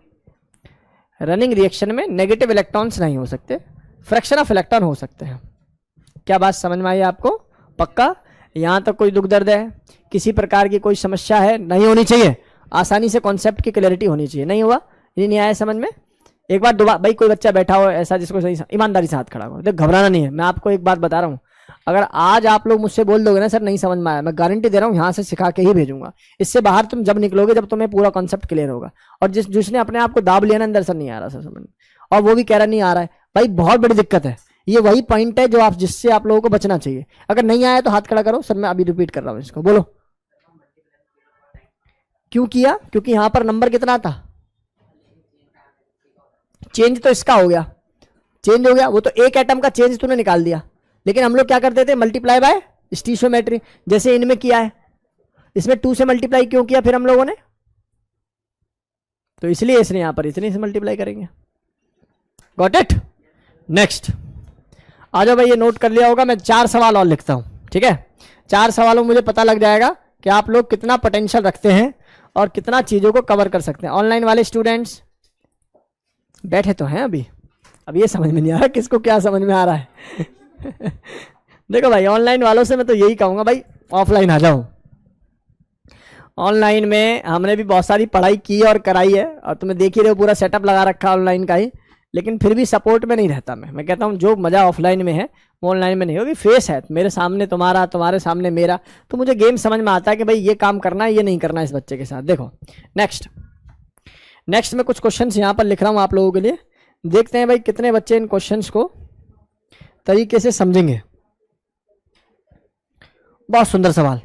रनिंग रिएक्शन में नेगेटिव इलेक्ट्रॉन्स नहीं हो सकते, फ्रैक्शन ऑफ इलेक्ट्रॉन हो सकते हैं। क्या बात समझ में आई आपको? पक्का? यहाँ तक कोई दुख दर्द है, किसी प्रकार की कोई समस्या है? नहीं होनी चाहिए, आसानी से कॉन्सेप्ट की क्लैरिटी होनी चाहिए। नहीं हुआ, ये नहीं आया समझ में? एक बार दोबारा, भाई कोई बच्चा बैठा हो ऐसा जिसको सही ईमानदारी से हाथ खड़ा करो, देख घबराना नहीं है। मैं आपको एक बात बता रहा हूँ, अगर आज आप लोग मुझसे बोल दोगे ना सर नहीं समझ में आया, मैं गारंटी दे रहा हूँ यहाँ से सिखा के ही भेजूंगा। इससे बाहर तुम जब निकलोगे जब तुम्हें पूरा कॉन्सेप्ट क्लियर होगा। और जिसने अपने आप को दाब लिया ना अंदर, सर नहीं आ रहा सर समझ में, और वो भी कह रहा नहीं आ रहा है, भाई बहुत बड़ी दिक्कत है। ये वही पॉइंट है जो आप जिससे आप लोगों को बचना चाहिए। अगर नहीं आया तो हाथ खड़ा करो, सर मैं अभी रिपीट कर रहा हूँ इसको, बोलो क्यों किया? क्योंकि यहां पर नंबर कितना था, चेंज तो इसका हो गया, चेंज हो गया, वो तो एक एटम का चेंज तूने निकाल दिया। लेकिन हम लोग क्या करते थे, मल्टीप्लाई बाय स्टीशियोमेट्री, जैसे इनमें किया है। इसमें 2 से मल्टीप्लाई क्यों किया फिर हम लोगों ने? तो इसलिए इसने यहां पर इतने से मल्टीप्लाई करेंगे। Got it? नेक्स्ट आ जाओ भाई, ये नोट कर लिया होगा। मैं 4 सवाल और लिखता हूं, ठीक है। 4 सवालों में मुझे पता लग जाएगा कि आप लोग कितना पोटेंशियल रखते हैं और कितना चीजों को कवर कर सकते हैं। ऑनलाइन वाले स्टूडेंट्स बैठे तो हैं अभी, अब ये समझ में नहीं आ रहा किसको क्या समझ में आ रहा है। देखो भाई, ऑनलाइन वालों से मैं तो यही कहूंगा भाई, ऑफलाइन आ जाओ। ऑनलाइन में हमने भी बहुत सारी पढ़ाई की और कराई है, और तुम्हें देख ही रहे हो पूरा सेटअप लगा रखा ऑनलाइन का ही, लेकिन फिर भी सपोर्ट में नहीं रहता। मैं कहता हूँ जो मजा ऑफलाइन में है वो ऑनलाइन में नहीं होगी। फेस है मेरे सामने तुम्हारा, तुम्हारे सामने मेरा, तो मुझे गेम समझ में आता है कि भाई ये काम करना है, ये नहीं करना है इस बच्चे के साथ। देखो नेक्स्ट में कुछ क्वेश्चंस यहाँ पर लिख रहा हूँ आप लोगों के लिए, देखते हैं भाई कितने बच्चे इन क्वेश्चंस को तरीके से समझेंगे। बहुत सुंदर सवाल,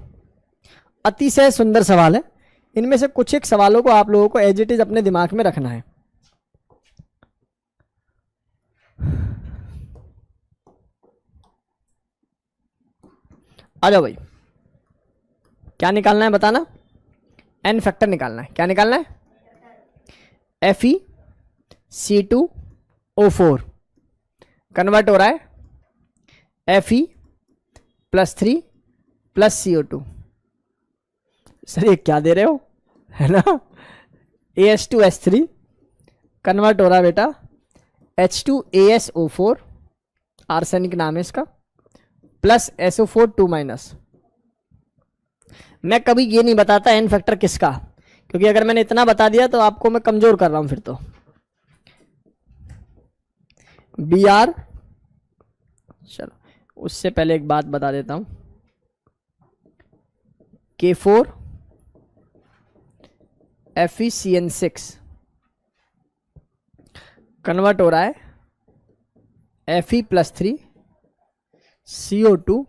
अतिशय सुंदर सवाल है। इनमें से कुछ एक सवालों को आप लोगों को एज इट इज अपने दिमाग में रखना है। आ जाओ भाई, क्या निकालना है बताना? एन फैक्टर निकालना है। क्या निकालना है? Fe(C2O4) कन्वर्ट हो रहा है Fe+3 + CO2। सर ये क्या दे रहे हो, है ना? AS2S3 कन्वर्ट हो रहा है बेटा H2AsO4, आर्सेनिक नाम है इसका, प्लस SO4 2-। मैं कभी ये नहीं बताता एन फैक्टर किसका, क्योंकि अगर मैंने इतना बता दिया तो आपको मैं कमजोर कर रहा हूं फिर तो। Br, चलो उससे पहले एक बात बता देता हूं, K4 FeCN6 कन्वर्ट हो रहा है Fe+3 CO2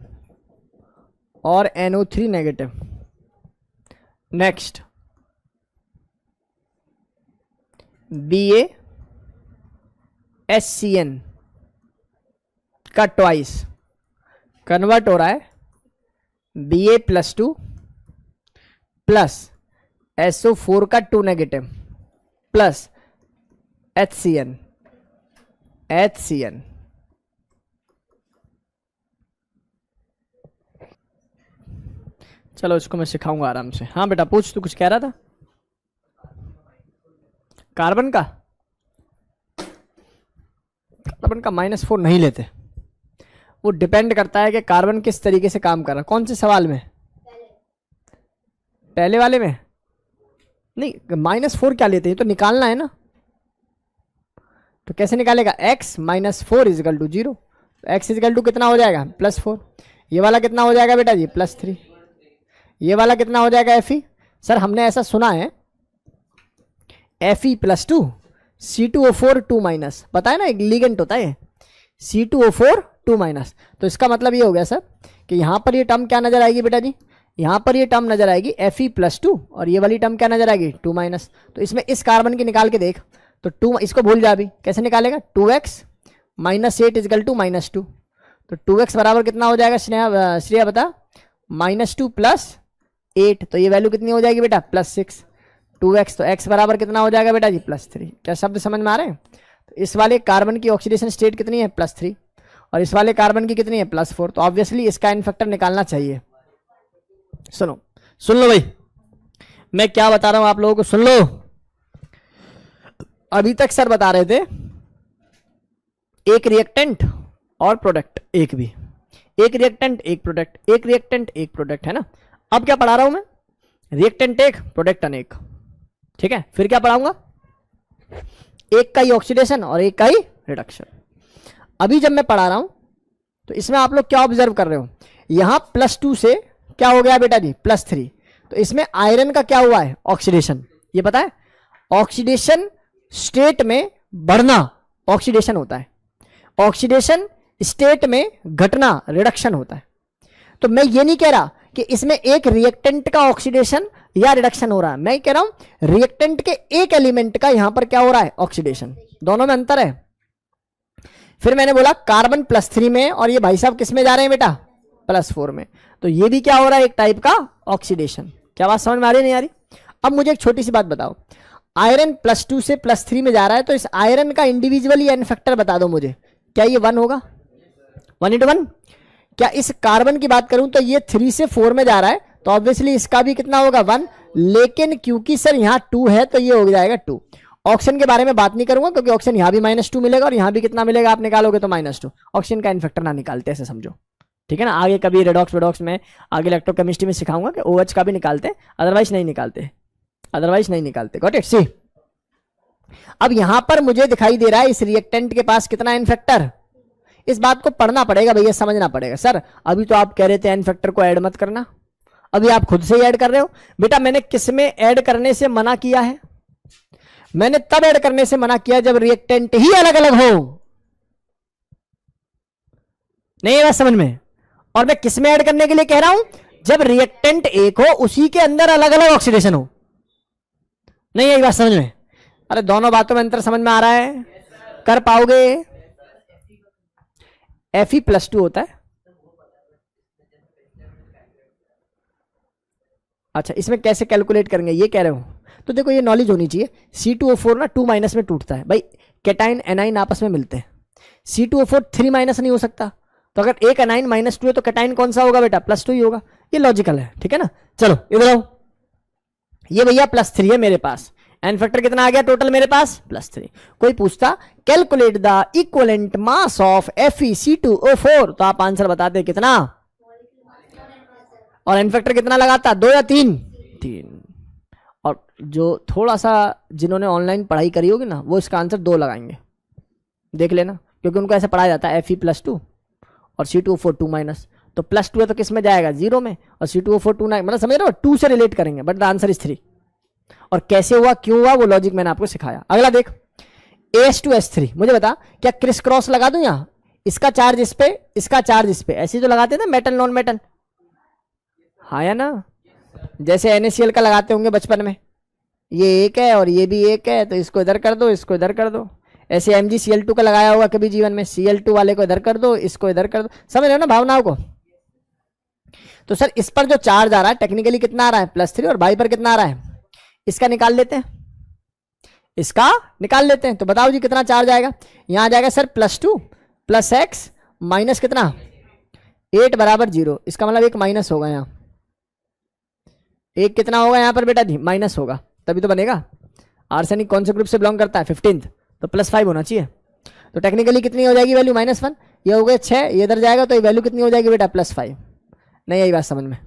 और NO3 नेगेटिव। नेक्स्ट BaSCN का ट्वाइस कन्वर्ट हो रहा है Ba+2 प्लस SO4 का 2 नेगेटिव प्लस HCN। चलो इसको मैं सिखाऊंगा आराम से। हाँ बेटा पूछ, तू कुछ कह रहा था? कार्बन का -4 नहीं लेते, वो डिपेंड करता है कि कार्बन किस तरीके से काम कर रहा है। कौन से सवाल में? पहले वाले में नहीं, -4 क्या लेते हैं, तो निकालना है ना। तो कैसे निकालेगा? x - 4 = 0। x = कितना हो जाएगा? +4। ये वाला कितना हो जाएगा बेटा जी? +3। ये वाला कितना हो जाएगा? Fe। सर हमने ऐसा सुना है Fe+2 C2O4 2-, पता है ना, एक लिगेंड होता है C2O4 2-। तो इसका मतलब ये हो गया सर कि यहां पर ये टर्म क्या नजर आएगी बेटा जी? यहाँ पर ये टर्म नजर आएगी Fe+2 और ये वाली टर्म क्या नजर आएगी 2 तो इसमें इस कार्बन की निकाल के देख, तो 2 इसको भूल जा, अभी कैसे निकालेगा 2x -8 = -2, तो 2x बराबर कितना हो जाएगा श्रेया बता, -2 + 8, तो ये वैल्यू कितनी हो जाएगी बेटा +6, 2x, तो x बराबर कितना हो जाएगा बेटा जी +3। क्या शब्द समझ में आ रहे हैं? तो इस वाले कार्बन की ऑक्सीडेशन स्टेट कितनी है +3 और इस वाले कार्बन की कितनी है +4, तो ऑब्वियसली इसका इन फैक्टर निकालना चाहिए। सुनो, सुन लो भाई, मैं क्या बता रहा हूं आप लोगों को, सुन लो। अभी तक सर बता रहे थे एक रिएक्टेंट और प्रोडक्ट, एक भी, एक रिएक्टेंट एक प्रोडक्ट, एक रिएक्टेंट एक प्रोडक्ट, है ना। अब क्या पढ़ा रहा हूं मैं, रिएक्टेंट एक प्रोडक्ट अनेक, ठीक है। फिर क्या पढ़ाऊंगा, एक का ही ऑक्सीडेशन और एक का ही रिडक्शन। अभी जब मैं पढ़ा रहा हूं तो इसमें आप लोग क्या ऑब्जर्व कर रहे हो, यहां +2 से क्या हो गया बेटा जी +3, तो इसमें आयरन का क्या हुआ है ऑक्सीडेशन, ये पता है। ऑक्सीडेशन स्टेट में बढ़ना ऑक्सीडेशन होता है, ऑक्सीडेशन स्टेट में घटना रिडक्शन होता है। तो मैं ये नहीं कह रहा कि इसमें एक रिएक्टेंट का ऑक्सीडेशन या रिडक्शन हो रहा है, मैं कह रहा हूं रिएक्टेंट के एक एलिमेंट का यहां पर क्या हो रहा है ऑक्सीडेशन, दोनों में अंतर है। फिर मैंने बोला कार्बन +3 में और ये भाई साहब किस में जा रहे हैं बेटा +4 में, तो ये भी क्या हो रहा है एक टाइप का ऑक्सीडेशन। क्या बात समझ में आ रही नहीं आ रही? अब मुझे एक छोटी सी बात बताओ, आयरन +2 से +3 में जा रहा है, तो इस आयरन का इंडिविजुअली एन फैक्टर बता दो मुझे, क्या ये 1 होगा 1:1? क्या इस कार्बन की बात करूं तो ये 3 से 4 में जा रहा है, तो ऑब्वियसली इसका भी कितना होगा 1, लेकिन क्योंकि सर यहाँ 2 है तो ये हो जाएगा 2। ऑक्सीजन के बारे में बात नहीं करूंगा क्योंकि ऑक्सीजन यहाँ भी -2 मिलेगा और यहाँ भी कितना मिलेगा, आप निकालोगे तो -2। ऑक्सीजन का इनफेक्टर ना निकालते, ऐसे समझो, ठीक है ना। आगे कभी रेडॉक्स वेडॉक्स में आगे इलेक्ट्रोकेमिस्ट्री में सिखाऊंगा कि OH का भी निकालते, अदरवाइज नहीं निकालते, अदरवाइज नहीं निकालते। Got it? सी, अब यहां पर मुझे दिखाई दे रहा है इस रिएक्टेंट के पास कितना एन फैक्टर, इस बात को पढ़ना पड़ेगा भैया, समझना पड़ेगा। सर अभी तो आप कह रहे थे एन फैक्टर को ऐड मत करना, अभी आप खुद से ही ऐड कर रहे हो। बेटा मैंने किस में ऐड करने से मना किया है, मैंने तब ऐड करने से मना किया जब रिएक्टेंट ही अलग अलग हो, नहीं बात समझ में। और मैं किस में ऐड करने के लिए कह रहा हूं, जब रिएक्टेंट एक हो उसी के अंदर अलग अलग ऑक्सीडेशन हो, नहीं यही बात समझ में। अरे दोनों बातों में अंतर समझ में आ रहा है, कर पाओगे। Fe+2 होता है, अच्छा इसमें कैसे कैलकुलेट करेंगे ये कह रहे हो, तो देखो ये नॉलेज होनी चाहिए। C2O4 ना 2- में टूटता है भाई, कैटाइन एनाइन आपस में मिलते हैं, C2O4 3- नहीं हो सकता, तो अगर एक एनाइन -2 है तो कैटाइन कौन सा होगा बेटा +2 ही होगा, ये लॉजिकल है, ठीक है ना। चलो इधर आओ, ये भैया +3 है मेरे पास, एन फैक्टर कितना आ गया टोटल मेरे पास +3। कोई पूछता calculate the equivalent mass of FeC2O4, तो आप आंसर बताते कितना, और एन फैक्टर कितना लगाता 2 या 3। और जो थोड़ा सा जिन्होंने ऑनलाइन पढ़ाई करी होगी ना वो इसका आंसर 2 लगाएंगे, देख लेना, क्योंकि उनको ऐसे पढ़ाया जाता है Fe+2 और C2O4 2-, तो +2 है तो किस में जाएगा 0 में, और C2O4 2, मतलब समझ रहे हो 2 से रिलेट करेंगे, बट द आंसर इज 3। और कैसे हुआ क्यों हुआ वो लॉजिक मैंने आपको सिखाया। अगला देख, AS2S3, मुझे बता क्या क्रिस क्रॉस लगा दूं यहां, इसका चार्ज इस पे इसका चार्ज इस पे, ऐसे तो लगाते थे मेटल नॉन मेटल, हाँ या ना, जैसे NaCl का लगाते होंगे बचपन में, ये एक है और ये भी एक है, तो इसको इधर कर दो इसको इधर कर दो। ऐसे MgCl2 का लगाया होगा कभी जीवन में, Cl2 वाले को इधर कर दो इसको इधर कर दो, समझ रहे हो ना भावनाओं को। तो सर इस पर जो चार्ज आ रहा है टेक्निकली कितना आ रहा है +3, और बाई पर कितना आ रहा है, इसका निकाल लेते हैं, इसका निकाल लेते हैं। तो बताओ जी कितना चार्ज आएगा, यहां जाएगा सर +2 + x माइनस कितना 8 = 0, इसका मतलब एक माइनस होगा यहाँ, एक कितना होगा यहाँ पर बेटा जी माइनस होगा, तभी तो बनेगा। आर्सेनिक कौन से ग्रुप से बिलोंग करता है 15th, तो +5 होना चाहिए। तो टेक्निकली कितनी हो जाएगी वैल्यू -1, ये हो गया 6, ये इधर जाएगा तो ये वैल्यू कितनी हो जाएगी बेटा +5, नहीं यही बात समझ में।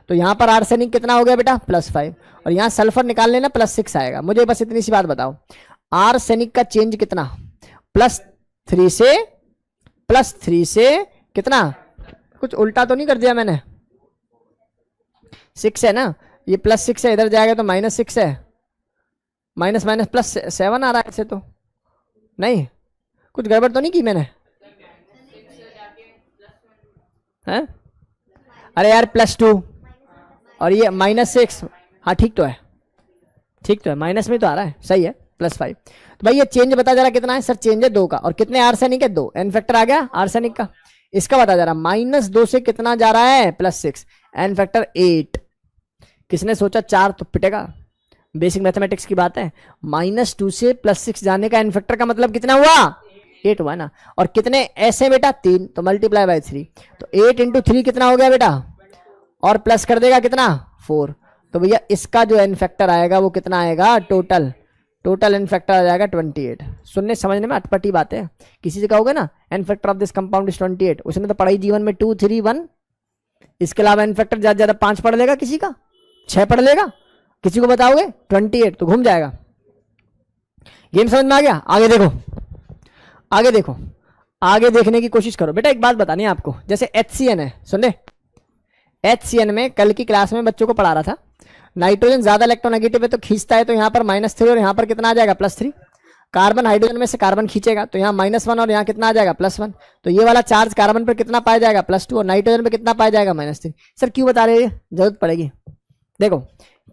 तो यहाँ पर आर्सेनिक कितना हो गया बेटा +5, और यहाँ सल्फर निकाल लेना +6 आएगा। मुझे बस इतनी सी बात बताओ, आर्सेनिक का चेंज कितना +3 से कितना, कुछ उल्टा तो नहीं कर दिया मैंने, 6 है ना, ये +6 है, इधर जाएगा तो -6 है, माइनस माइनस +7 आ रहा है ऐसे तो, नहीं कुछ गड़बड़ तो नहीं की मैंने, हैं? अरे यार +2 और ये -6, हाँ ठीक तो है, ठीक तो है, माइनस में तो आ रहा है, सही है, +5। तो भाई ये चेंज बता जा रहा कितना है सर, चेंज है 2 का, और कितने आर्सेनिक है 2, एन फैक्टर आ गया आर्सेनिक का। इसका बता जा रहा -2 से कितना जा रहा है +6, एन फैक्टर 8। किसने सोचा 4 तो पिटेगा, बेसिक मैथमेटिक्स की बात है। -2 से +6 जाने का एन फैक्टर का मतलब कितना हुआ, 8 हुआ ना। और कितने ऐसे बेटा 3, तो मल्टीप्लाई बाय 3, तो 8 × 3 कितना हो गया बेटा, और प्लस कर देगा कितना 4। तो भैया इसका जो एन फैक्टर आएगा वो कितना आएगा, टोटल एन फैक्टर आ जाएगा 28। सुनने समझने में अटपटी बात है, किसी से कहोगे ना n factor of this compound is 28, उसने तो पढ़ाई जीवन में 2 3 1, इसके अलावा एन फैक्टर ज्यादा ज्यादा 5 पढ़ लेगा, किसी का 6 पढ़ लेगा, किसी को बताओगे 28 तो घूम जाएगा। गेम समझ में आ गया? आगे देखो, आगे देखो, आगे देखने की कोशिश करो बेटा। एक बात बतानी है आपको, जैसे HCN है, सुन ले, HCN में कल की क्लास में बच्चों को पढ़ा रहा था, नाइट्रोजन ज्यादा इलेक्ट्रोनेगेटिव है तो खींचता है, तो यहाँ पर -3 और यहाँ पर कितना आ जाएगा +3। कार्बन हाइड्रोजन में से कार्बन खींचेगा तो यहाँ -1 और यहाँ कितना आ जाएगा +1। तो ये वाला चार्ज कार्बन पर कितना पाया जाएगा +2, और नाइट्रोजन पर कितना पाया जाएगा -3। सर क्यों बता रहे हैं, जरूरत पड़ेगी। देखो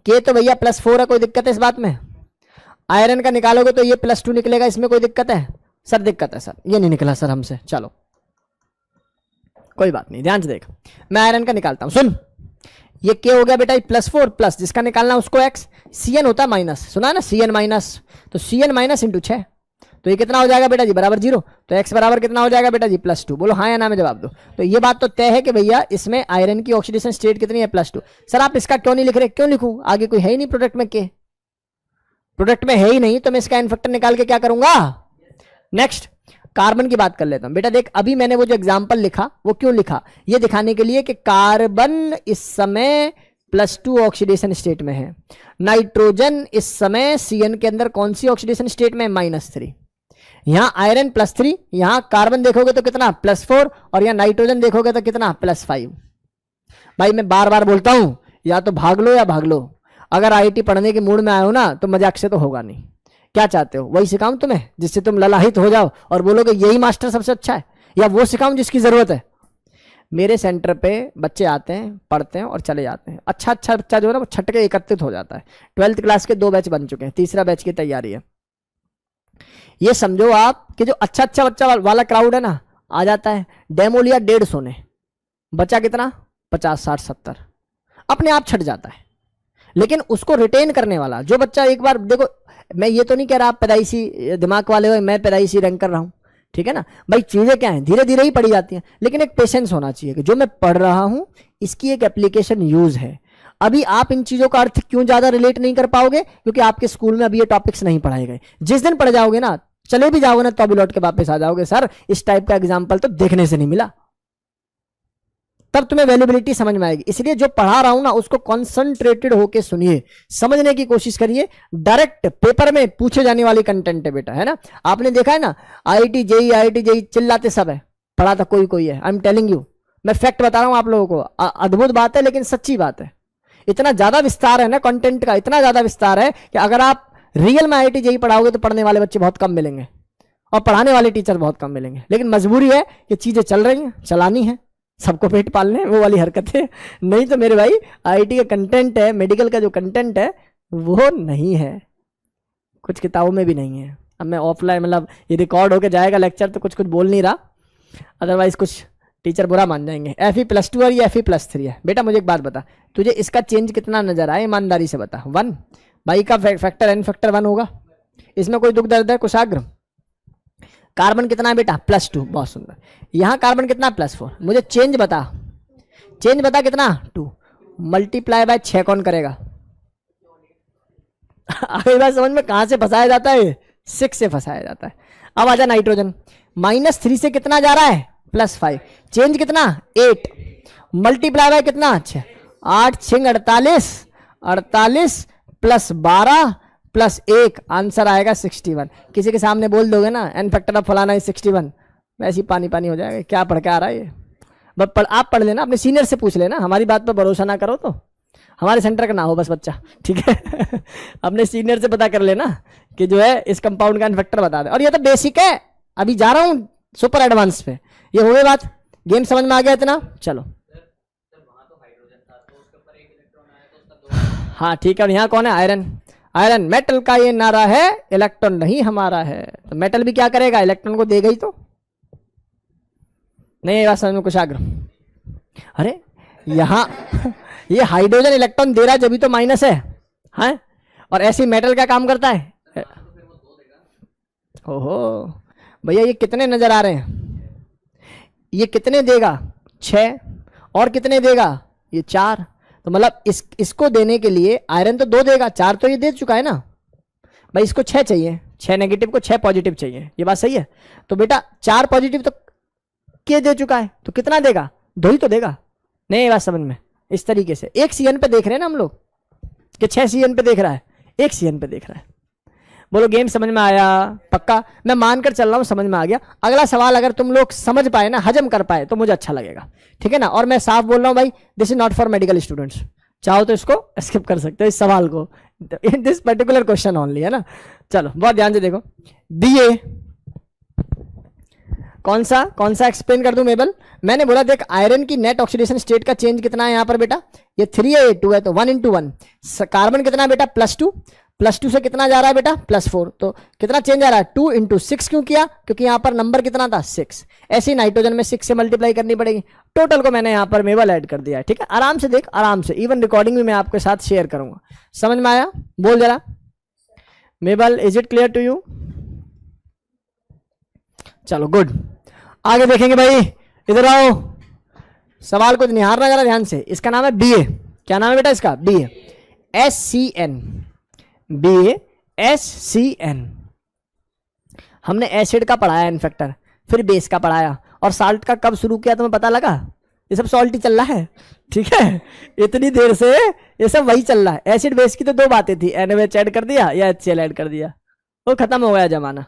के तो भैया +4 है, कोई दिक्कत है इस बात में? आयरन का निकालोगे तो ये +2 निकलेगा, इसमें कोई दिक्कत है सर? दिक्कत है सर, ये नहीं निकला सर हमसे, चलो कोई बात नहीं, ध्यान से देख, मैं आयरन का निकालता हूं। सुन, ये क्या हो गया बेटा, +4 प्लस जिसका निकालना उसको x, Cn होता है माइनस, सुना ना Cn माइनस, तो Cn माइनस × 6, तो ये कितना हो जाएगा बेटा जी बराबर 0। तो x बराबर कितना हो जाएगा बेटा जी +2। बोलो हाँ या ना में जवाब दो। तो ये बात तो तय है कि भैया इसमें आयरन की ऑक्सीडेशन स्टेट कितनी है +2। सर आप इसका क्यों नहीं लिख रहे, क्यों लिखूं, आगे कोई है ही नहीं प्रोडक्ट में, के प्रोडक्ट में है ही नहीं, तो मैं इसका एन फैक्टर निकाल के क्या करूंगा। नेक्स्ट कार्बन की बात कर लेता हूं बेटा। देख अभी मैंने वो जो एग्जांपल लिखा वो क्यों लिखा, ये दिखाने के लिए कि कार्बन इस समय +2 ऑक्सीडेशन स्टेट में है, नाइट्रोजन इस समय Cn के अंदर कौन सी ऑक्सीडेशन स्टेट में, -3। यहां आयरन +3, यहां कार्बन देखोगे तो कितना +4, और यहां नाइट्रोजन देखोगे तो कितना +5। भाई मैं बार बार बोलता हूं, या तो भाग लो या भाग लो। अगर IIT पढ़ने के मूड में आए हो ना तो मजाक से तो होगा नहीं। क्या चाहते हो, वही सिखाऊं तुम्हें जिससे तुम ललाहित हो जाओ और बोलोगे यही मास्टर सबसे अच्छा है, या वो सिखाऊं जिसकी जरूरत है? मेरे सेंटर पे बच्चे आते हैं, पढ़ते हैं और चले जाते हैं। अच्छा बच्चा जो है ना वो छट के एकत्रित हो जाता है। 12th क्लास के 2 बैच बन चुके हैं, तीसरा बैच की तैयारी है। ये समझो आप कि जो अच्छा बच्चा वाला क्राउड है ना आ जाता है, डेमो लिया 150 ने, बचा कितना 50 60 70, अपने आप छट जाता है। लेकिन उसको रिटेन करने वाला जो बच्चा एक बार, देखो मैं ये तो नहीं कह रहा आप पैदाइशी दिमाग वाले हो, मैं पैदाइशी रैंक कर रहा हूं, ठीक है ना भाई, चीजें क्या है धीरे धीरे ही पढ़ी जाती हैं, लेकिन एक पेशेंस होना चाहिए कि जो मैं पढ़ रहा हूं इसकी एक एप्लीकेशन यूज है। अभी आप इन चीजों का अर्थ क्यों ज्यादा रिलेट नहीं कर पाओगे, क्योंकि आपके स्कूल में अभी ये टॉपिक्स नहीं पढ़ाए गए। जिस दिन पढ़ जाओगे ना, चले भी जाओगे ना तो अभी लौट के वापस आ जाओगे, सर इस टाइप का एग्जाम्पल तो देखने से नहीं मिला। तब तुम्हें वैल्यूबिलिटी समझ में आएगी। इसलिए जो पढ़ा रहा हूं ना उसको कॉन्सेंट्रेटेड होकर सुनिए, समझने की कोशिश करिए। डायरेक्ट पेपर में पूछे जाने वाली कंटेंट है बेटा, है ना। आपने देखा है ना IIT JEE चिल्लाते सब है, पढ़ा था कोई है। आई एम टेलिंग यू, मैं फैक्ट बता रहा हूं आप लोगों को, अद्भुत बात है लेकिन सच्ची बात है। इतना ज्यादा विस्तार है ना कंटेंट का, इतना ज्यादा विस्तार है कि अगर आप रियल में IIT JEE पढ़ाओगे तो पढ़ने वाले बच्चे बहुत कम मिलेंगे और पढ़ाने वाले टीचर बहुत कम मिलेंगे। लेकिन मजबूरी है कि चीजें चल रही हैं, चलानी है, सबको पेट पालने, वो वाली हरकतें नहीं। तो मेरे भाई IIT का कंटेंट है, मेडिकल का जो कंटेंट है वो नहीं है, कुछ किताबों में भी नहीं है। अब मैं ऑफलाइन मतलब ये रिकॉर्ड होके जाएगा लेक्चर तो कुछ भाई नहीं रहा, अदरवाइज कुछ टीचर बुरा मान जाएंगे। FE+2 और ये FE+3 है। बेटा मुझे एक बात बता, तुझे इसका चेंज कितना नजर आए, ईमानदारी से बता। 1 भाई का फैक्टर एन फैक्टर 1 होगा, इसमें कोई दुख दर्द है, कुशाग्र। कार्बन कितना है बेटा +2, बहुत सुंदर। यहां कार्बन कितना +4, मुझे चेंज बता, चेंज बता कितना 2, मल्टीप्लाई बाय 6 कौन करेगा? अभी बात समझ में कहां से फंसाया जाता है, 6 से फंसाया जाता है। अब आजा नाइट्रोजन, -3 से कितना जा रहा है +5, चेंज कितना 8, मल्टीप्लाई बाय कितना 6, 8 6 48, 48 + 12 + 1, आंसर आएगा 61। किसी के सामने बोल दोगे ना एन फैक्टर ऑफ फलाना है 61, वैसे ही पानी हो जाएगा। क्या पढ़ के आ रहा है ये, बस आप पढ़ लेना, अपने सीनियर से पूछ लेना, हमारी बात पर भरोसा ना करो तो हमारे सेंटर का ना हो बस बच्चा, ठीक है। अपने सीनियर से पता कर लेना कि जो है इस कंपाउंड का एन फैक्टर बता दे। और ये तो बेसिक है, अभी जा रहा हूँ सुपर एडवांस पे। ये हो गई बात, गेम समझ में आ गया इतना, चलो। हाँ ठीक है, और यहाँ कौन है? आयरन। आयरन मेटल का ये नारा है, इलेक्ट्रॉन नहीं हमारा है। तो मेटल भी क्या करेगा? इलेक्ट्रॉन को देगा ही। तो नहीं बात समझ में कुछ आग्रह? अरे यहाँ ये हाइड्रोजन इलेक्ट्रॉन दे रहा है जब भी तो माइनस है, हाँ? और ऐसे मेटल का काम करता है। ओहो भैया, ये कितने नजर आ रहे हैं? ये कितने देगा? 6। और कितने देगा? ये 4। तो मतलब इसको देने के लिए आयरन तो 2 देगा, 4 तो ये दे चुका है ना भाई। इसको 6 चाहिए, 6 नेगेटिव को 6 पॉजिटिव चाहिए। ये बात सही है? तो बेटा 4 पॉजिटिव तो के दे चुका है, तो कितना देगा? 2 ही तो देगा। नहीं ये बात समझ में? इस तरीके से 1 CN पे देख रहे हैं ना हम लोग, कि 6 CN पे देख रहा है, 1 CN पे देख रहा है। बोलो गेम समझ में आया? पक्का? मैं मानकर चल रहा हूँ समझ में आ गया। अगला सवाल अगर तुम लोग समझ पाए ना, हजम कर पाए, तो मुझे अच्छा लगेगा, ठीक है ना? और मैं साफ बोल रहा हूँ भाई, this is not for medical students. चाहो तो इसको स्किप कर सकते हो, इस सवाल को, in this particular question only, है ना? चलो बहुत ध्यान से देखो। BA कौन सा एक्सप्लेन कर दूं मेबल? मैंने बोला देख, आयरन की नेट ऑक्सीडेशन स्टेट का चेंज कितना है यहाँ पर बेटा? ये 3 है, ये 2 है, तो 1 × 1। कार्बन कितना बेटा? +2। +2 से कितना जा रहा है बेटा? +4। तो कितना चेंज आ रहा है? 2 × 6। क्यों किया? क्योंकि यहाँ पर नंबर कितना था? 6। ऐसे ही नाइट्रोजन में 6 से मल्टीप्लाई करनी पड़ेगी। टोटल को मैंने यहाँ पर मेबल ऐड कर दिया है, ठीक है? आराम से देख, आराम से, इवन रिकॉर्डिंग भी मैं आपके साथ शेयर करूंगा। समझ में आया? बोल जरा मेबल, is it clear to you? चलो गुड, आगे देखेंगे भाई। इधर आओ, सवाल को निहारना जरा ध्यान से। इसका नाम है BA। क्या नाम है बेटा इसका? BA SCN। BA SCN। हमने एसिड का पढ़ाया इनफैक्टर, फिर बेस का पढ़ाया, और साल्ट का कब शुरू किया तुम्हें पता लगा? ये सब सॉल्ट ही चल रहा है, ठीक है? इतनी देर से ये सब वही चल रहा है। एसिड बेस की तो 2 बातें थी, NaOH ऐड कर दिया या HCl ऐड कर दिया, वो खत्म हो गया जमाना।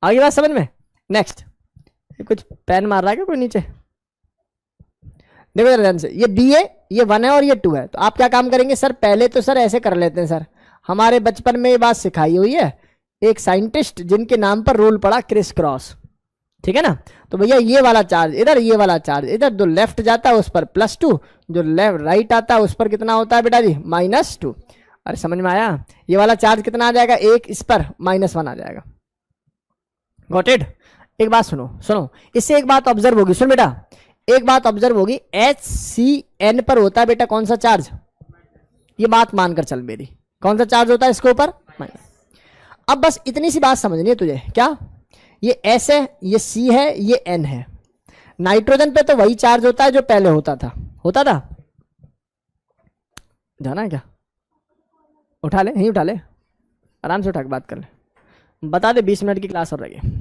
आगे बात समझ में? नेक्स्ट, कुछ पेन मार रहा है क्या कोई नीचे? देखो जरा ध्यान से, ये BA, ये 1 है और ये 2 है। तो आप क्या काम करेंगे सर? पहले तो सर ऐसे कर लेते हैं सर, हमारे बचपन में ये बात सिखाई हुई है, एक साइंटिस्ट जिनके नाम पर रूल पड़ा क्रिस क्रॉस, ठीक है ना? तो भैया ये वाला चार्ज इधर, ये वाला चार्ज इधर, जो लेफ्ट जाता है उस पर +2, जो लेफ्ट राइट आता है उस पर कितना होता है बेटा जी? -2। अरे समझ में आया? ये वाला चार्ज कितना आ जाएगा? 1, इस पर -1 आ जाएगा। Got it? एक बात सुनो, इससे एक बात ऑब्जर्व होगी, सुन बेटा, एक बात ऑब्जर्व होगी। HCN पर होता है बेटा कौन सा चार्ज? ये बात मानकर चल मेरी, कौन सा चार्ज होता है इसके ऊपर? अब बस इतनी सी बात समझनी है तुझे। क्या? ये S है, ये C है, ये N है। नाइट्रोजन पे तो वही चार्ज होता है जो पहले होता था। जाना है क्या? उठा ले, नहीं उठा ले, आराम से उठा के बात कर ले, बता दे 20 मिनट की क्लास और रह गई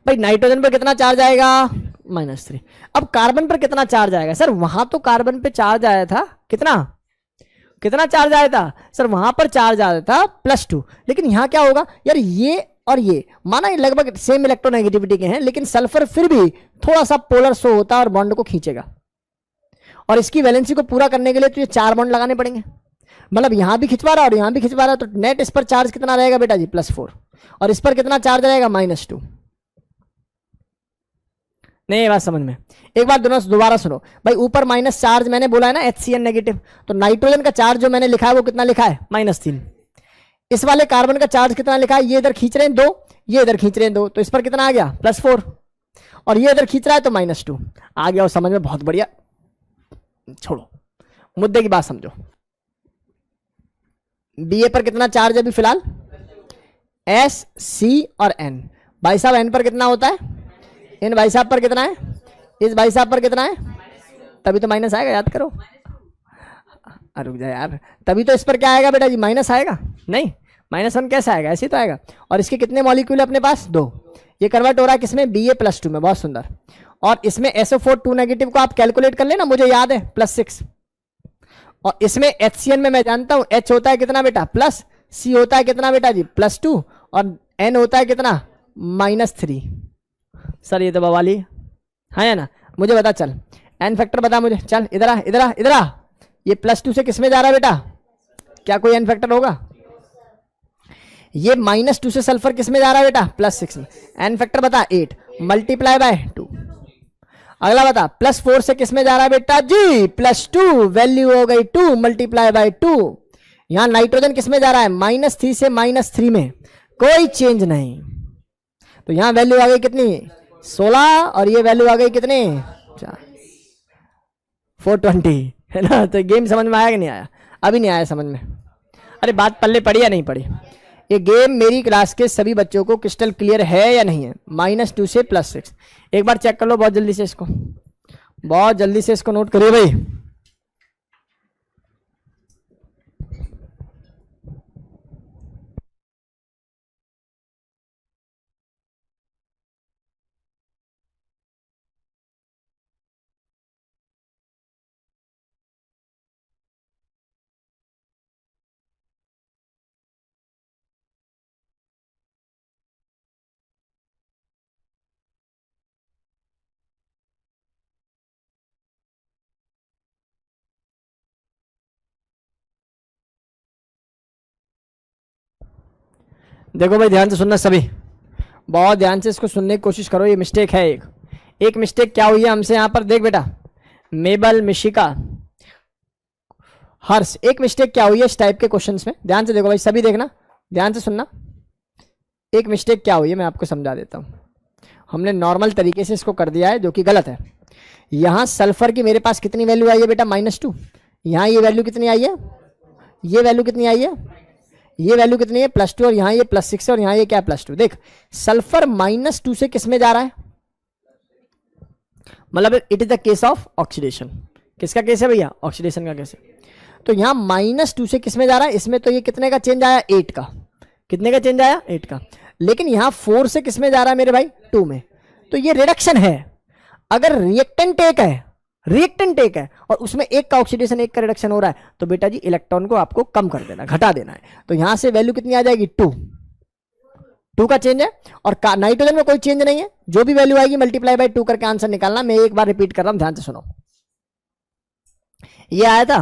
भाई। नाइट्रोजन पर कितना चार्ज आएगा? -3। अब कार्बन पर कितना चार्ज आएगा? सर वहां तो कार्बन पे चार्ज आया था, कितना चार्ज आया था सर? वहां पर चार्ज आया था +2। लेकिन यहां क्या होगा यार? ये और ये माना ये लगभग सेम इलेक्ट्रोनेगेटिविटी के हैं, लेकिन सल्फर फिर भी थोड़ा सा पोलर शो होता है और बॉन्ड को खींचेगा। और इसकी वैलेंसी को पूरा करने के लिए तो ये 4 बॉन्ड लगाने पड़ेंगे। मतलब यहां भी खिंचवा रहा है और यहां भी खिंचवा रहा है, तो नेट इस पर चार्ज कितना रहेगा बेटा जी? +4। और इस पर कितना चार्ज रहेगा? -2। नहीं ये बात समझ में? एक बार दोबारा सुनो भाई, ऊपर माइनस चार्ज मैंने बोला है ना, HCN नेगेटिव, तो नाइट्रोजन का चार्ज जो मैंने लिखा है वो कितना लिखा है? -3। इस वाले कार्बन का चार्ज कितना लिखा है? ये इधर खींच रहे हैं 2, ये इधर खींच रहे हैं 2, तो इस पर कितना आ गया? +4। और ये इधर खींच रहा है तो -2 आ गया। और समझ में? बहुत बढ़िया। छोड़ो, मुद्दे की बात समझो। BA पर कितना चार्ज है अभी फिलहाल? S, C और N। भाई साहब N पर कितना होता है? इन भाई साहब पर कितना है? इस भाई साहब पर कितना है? तभी तो माइनस आएगा, याद करो। रुक जा यार, तभी तो इस पर क्या आएगा बेटा जी? माइनस आएगा। नहीं, -1 कैसे आएगा? ऐसे तो आएगा। और इसके कितने मॉलिक्यूल है अपने पास? 2। ये कन्वर्ट हो रहा है किसमें? BA+2 में। बहुत सुंदर। और इसमें SO4 2 नेगेटिव को आप कैलकुलेट कर लेना, मुझे याद है +6। और इसमें HCN में मैं जानता हूं H होता है कितना बेटा? +, C होता है कितना बेटा जी? +2, और N होता है कितना? -3। सर ये तो बवाली है, है ना? मुझे बता, चल N फैक्टर बता मुझे, चल इधर आ, इधर आ, इधर आ। ये +2 से किसमें जा रहा है बेटा? क्या कोई N फैक्टर होगा? ये -2 से सल्फर किसमें जा रहा है बेटा? +6 में। N फैक्टर बता 8 मल्टीप्लाई बाय 2। अगला बता +4 से किसमें जा रहा है बेटा जी? +2। वैल्यू हो गई 2 मल्टीप्लाई बाय 2। यहां नाइट्रोजन किस में जा रहा है, -3 से -3 में, कोई चेंज नहीं। तो यहां वैल्यू आ गई कितनी, 16, और ये वैल्यू आ गई कितनी, 420, है ना। तो गेम समझ में आया कि नहीं आया, अभी नहीं आया समझ में। अरे बात पल्ले पड़ी या नहीं पड़ी। ये गेम मेरी क्लास के सभी बच्चों को क्रिस्टल क्लियर है या नहीं है, -2 से +6। एक बार चेक कर लो बहुत जल्दी से इसको, बहुत जल्दी से इसको नोट करिए भाई। देखो भाई ध्यान से सुनना सभी, बहुत ध्यान से इसको सुनने की कोशिश करो। ये मिस्टेक है एक मिस्टेक क्या हुई है हमसे यहाँ पर, देख बेटा, मेबल, मिशिका, हर्ष, एक मिस्टेक क्या हुई है इस टाइप के क्वेश्चंस में, ध्यान से देखो भाई सभी, देखना ध्यान से सुनना। एक मिस्टेक क्या हुई है मैं आपको समझा देता हूँ। हमने नॉर्मल तरीके से इसको कर दिया है जो कि गलत है। यहाँ सल्फर की मेरे पास कितनी वैल्यू आई है बेटा, -2। यहाँ ये वैल्यू कितनी आई है, ये वैल्यू कितनी आई है, ये वैल्यू कितनी है, +2, और यहाँ ये +6 है, और यहाँ ये क्या, +2। देख सल्फर -2 से किस में जा रहा है, मतलब it is the case of oxidation. किसका केस है भैया, ऑक्सीडेशन का केस है। तो यहाँ -2 से किस में जा रहा है, इसमें तो ये कितने का चेंज आया, 8 का, कितने का चेंज आया, 8 का। लेकिन यहाँ 4 से किस में जा रहा है मेरे भाई, 2 में। तो ये रिडक्शन है। अगर रिएक्टेंट एक है और उसमें एक का ऑक्सीडेशन, एक का रिडक्शन हो रहा है, तो बेटा जी इलेक्ट्रॉन को आपको कम कर देना, घटा देना है। तो यहां से वैल्यू कितनी आ जाएगी, 2 का चेंज है, और नाइट्रोजन में कोई चेंज नहीं है। जो भी वैल्यू आएगी मल्टीप्लाई बाय 2 करके आंसर निकालना। मैं एक बार रिपीट कर रहा हूं, ध्यान से सुनो। ये आया था,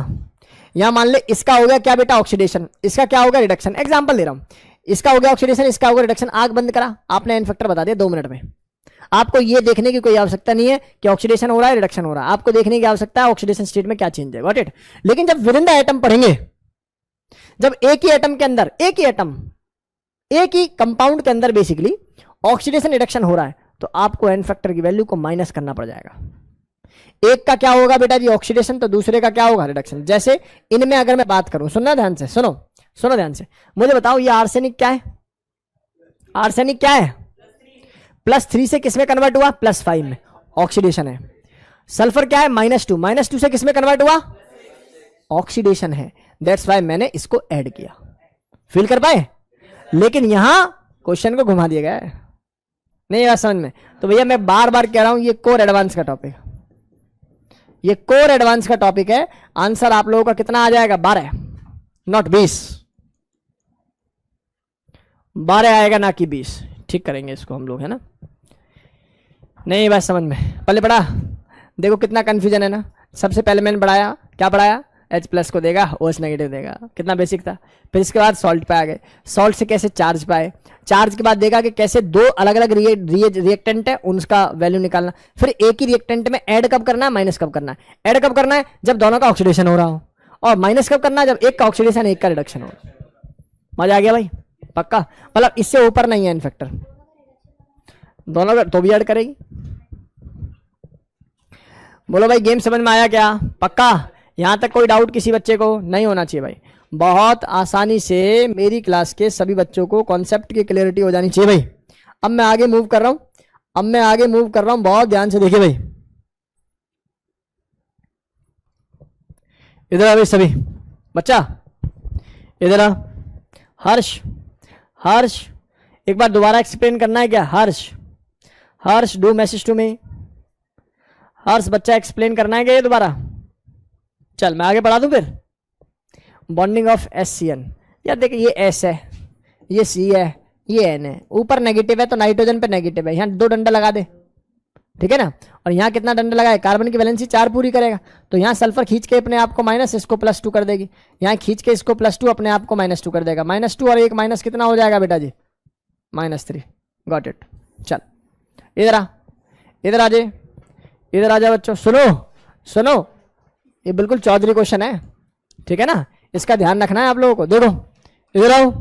यहां मान ले इसका हो गया क्या बेटा, ऑक्सीडेशन, इसका क्या होगा, रिडक्शन। एग्जांपल दे रहा हूं, इसका हो गया ऑक्सीडेशन, इसका होगा रिडक्शन। आग बंद करा, आपने एन फैक्टर बता दिया 2 मिनट में। आपको ये देखने की कोई आवश्यकता नहीं है कि ऑक्सीडेशन हो रहा है, रिडक्शन हो रहा है। आपको देखने की आवश्यकता है ऑक्सीडेशन स्टेट में क्या चेंज है, गॉट इट। लेकिन जब विद इन द एटम पढ़ेंगे, जब एक ही एटम के अंदर, एक ही कंपाउंड के अंदर बेसिकली ऑक्सीडेशन रिडक्शन हो रहा है, तो आपको एन फैक्टर की वैल्यू को माइनस करना पड़ जाएगा। एक का क्या होगा बेटा जी, ऑक्सीडेशन, तो दूसरे का क्या होगा, रिडक्शन। जैसे इनमें अगर मैं बात करूं, सुनना ध्यान से, सुनो ध्यान से, मुझे बताओ ये आर्सेनिक क्या है, आर्सेनिक क्या है, +3 से किस में कन्वर्ट हुआ, +5 में, ऑक्सीडेशन है। सल्फर क्या है, -2 से किस में कन्वर्ट हुआ, ऑक्सीडेशन है। दैट्स वाई मैंने इसको ऐड किया। फील कर पाए। लेकिन यहां क्वेश्चन को घुमा दिया गया है, नहीं बात समझ में। तो भैया मैं बार बार कह रहा हूं, ये कोर एडवांस का टॉपिक, ये कोर एडवांस का टॉपिक है। आंसर आप लोगों का कितना आ जाएगा, 12, नॉट 20, 12 आएगा ना कि 20। ठीक करेंगे इसको हम लोग, है ना। नहीं बात समझ में, पहले पढ़ा, देखो कितना कंफ्यूजन है ना। सबसे पहले मैंने पढ़ाया, क्या पढ़ाया, H+ को देगा, OH नेगेटिव देगा, कितना बेसिक था। फिर इसके बाद सॉल्ट पे आ गए, सॉल्ट से कैसे चार्ज पाए, चार्ज के बाद देखा कि कैसे 2 अलग अलग रिएक्टेंट है, उनका वैल्यू निकालना। फिर एक ही रिएक्टेंट में ऐड कब करना है, माइनस कब करना है। ऐड कब करना है, जब दोनों का ऑक्सीडेशन हो रहा हो, और माइनस कब करना है, जब एक का ऑक्सीडेशन एक का रिडक्शन हो। मजा आ गया भाई, पक्का। मतलब इससे ऊपर नहीं है इन फैक्टर, दोनों का तो भी ऐड करेगी। बोलो भाई गेम समझ में आया क्या, पक्का। यहां तक कोई डाउट किसी बच्चे को नहीं होना चाहिए भाई। बहुत आसानी से मेरी क्लास के सभी बच्चों को कॉन्सेप्ट की क्लियरिटी हो जानी चाहिए भाई। अब मैं आगे मूव कर रहा हूं, बहुत ध्यान से देखिए भाई। इधर आ भाई सभी बच्चा, इधर आ। हर्ष एक बार दोबारा एक्सप्लेन करना है क्या, हर्ष डू मैसेज टू मी। हर्ष बच्चा एक्सप्लेन करना है क्या ये दोबारा। चल मैं आगे बढ़ा दूं फिर। बॉन्डिंग ऑफ SCN, यार देखिए ये S है, ये C है, ये N है। ऊपर नेगेटिव है तो नाइट्रोजन पे नेगेटिव है, यहाँ 2 डंडा लगा दे, ठीक है ना। और यहाँ कितना डंडा लगाए, कार्बन की वैलेंसी 4 पूरी करेगा। तो यहाँ सल्फर खींच के अपने आप को माइनस, इसको +2 कर देगी। यहाँ खींच के इसको +2, अपने आप को -2 कर देगा। -2 और 1 माइनस कितना हो जाएगा बेटा जी, -3। Got it. चल इधर आ, इधर आ जा बच्चों। सुनो, ये बिल्कुल चौधरी क्वेश्चन है, ठीक है ना। इसका ध्यान रखना है आप लोगों को। देखो इधर आओ,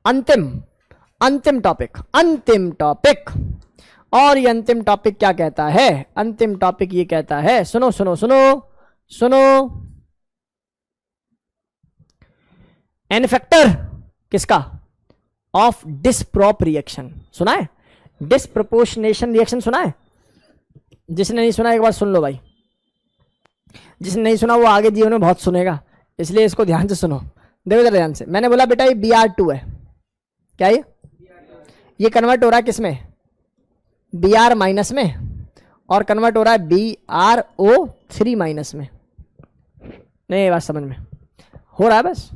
अंतिम टॉपिक। और ये अंतिम टॉपिक क्या कहता है? अंतिम टॉपिक ये कहता है, सुनो सुनो सुनो सुनो, एन फैक्टर किसका? Of disproportion. सुना है? डिसप्रोपोर्शनेशन रिएक्शन सुना है? जिसने नहीं सुना एक बार सुन लो भाई, जिसने नहीं सुना वो आगे जीवन में बहुत सुनेगा, इसलिए इसको ध्यान से सुनो। देखो इधर ध्यान से, मैंने बोला बेटा ये Br2 है, क्या ये कन्वर्ट हो रहा है किस में? Br माइनस में, और कन्वर्ट हो रहा है BrO3 माइनस में। नहीं ये बात समझ में हो रहा है? बस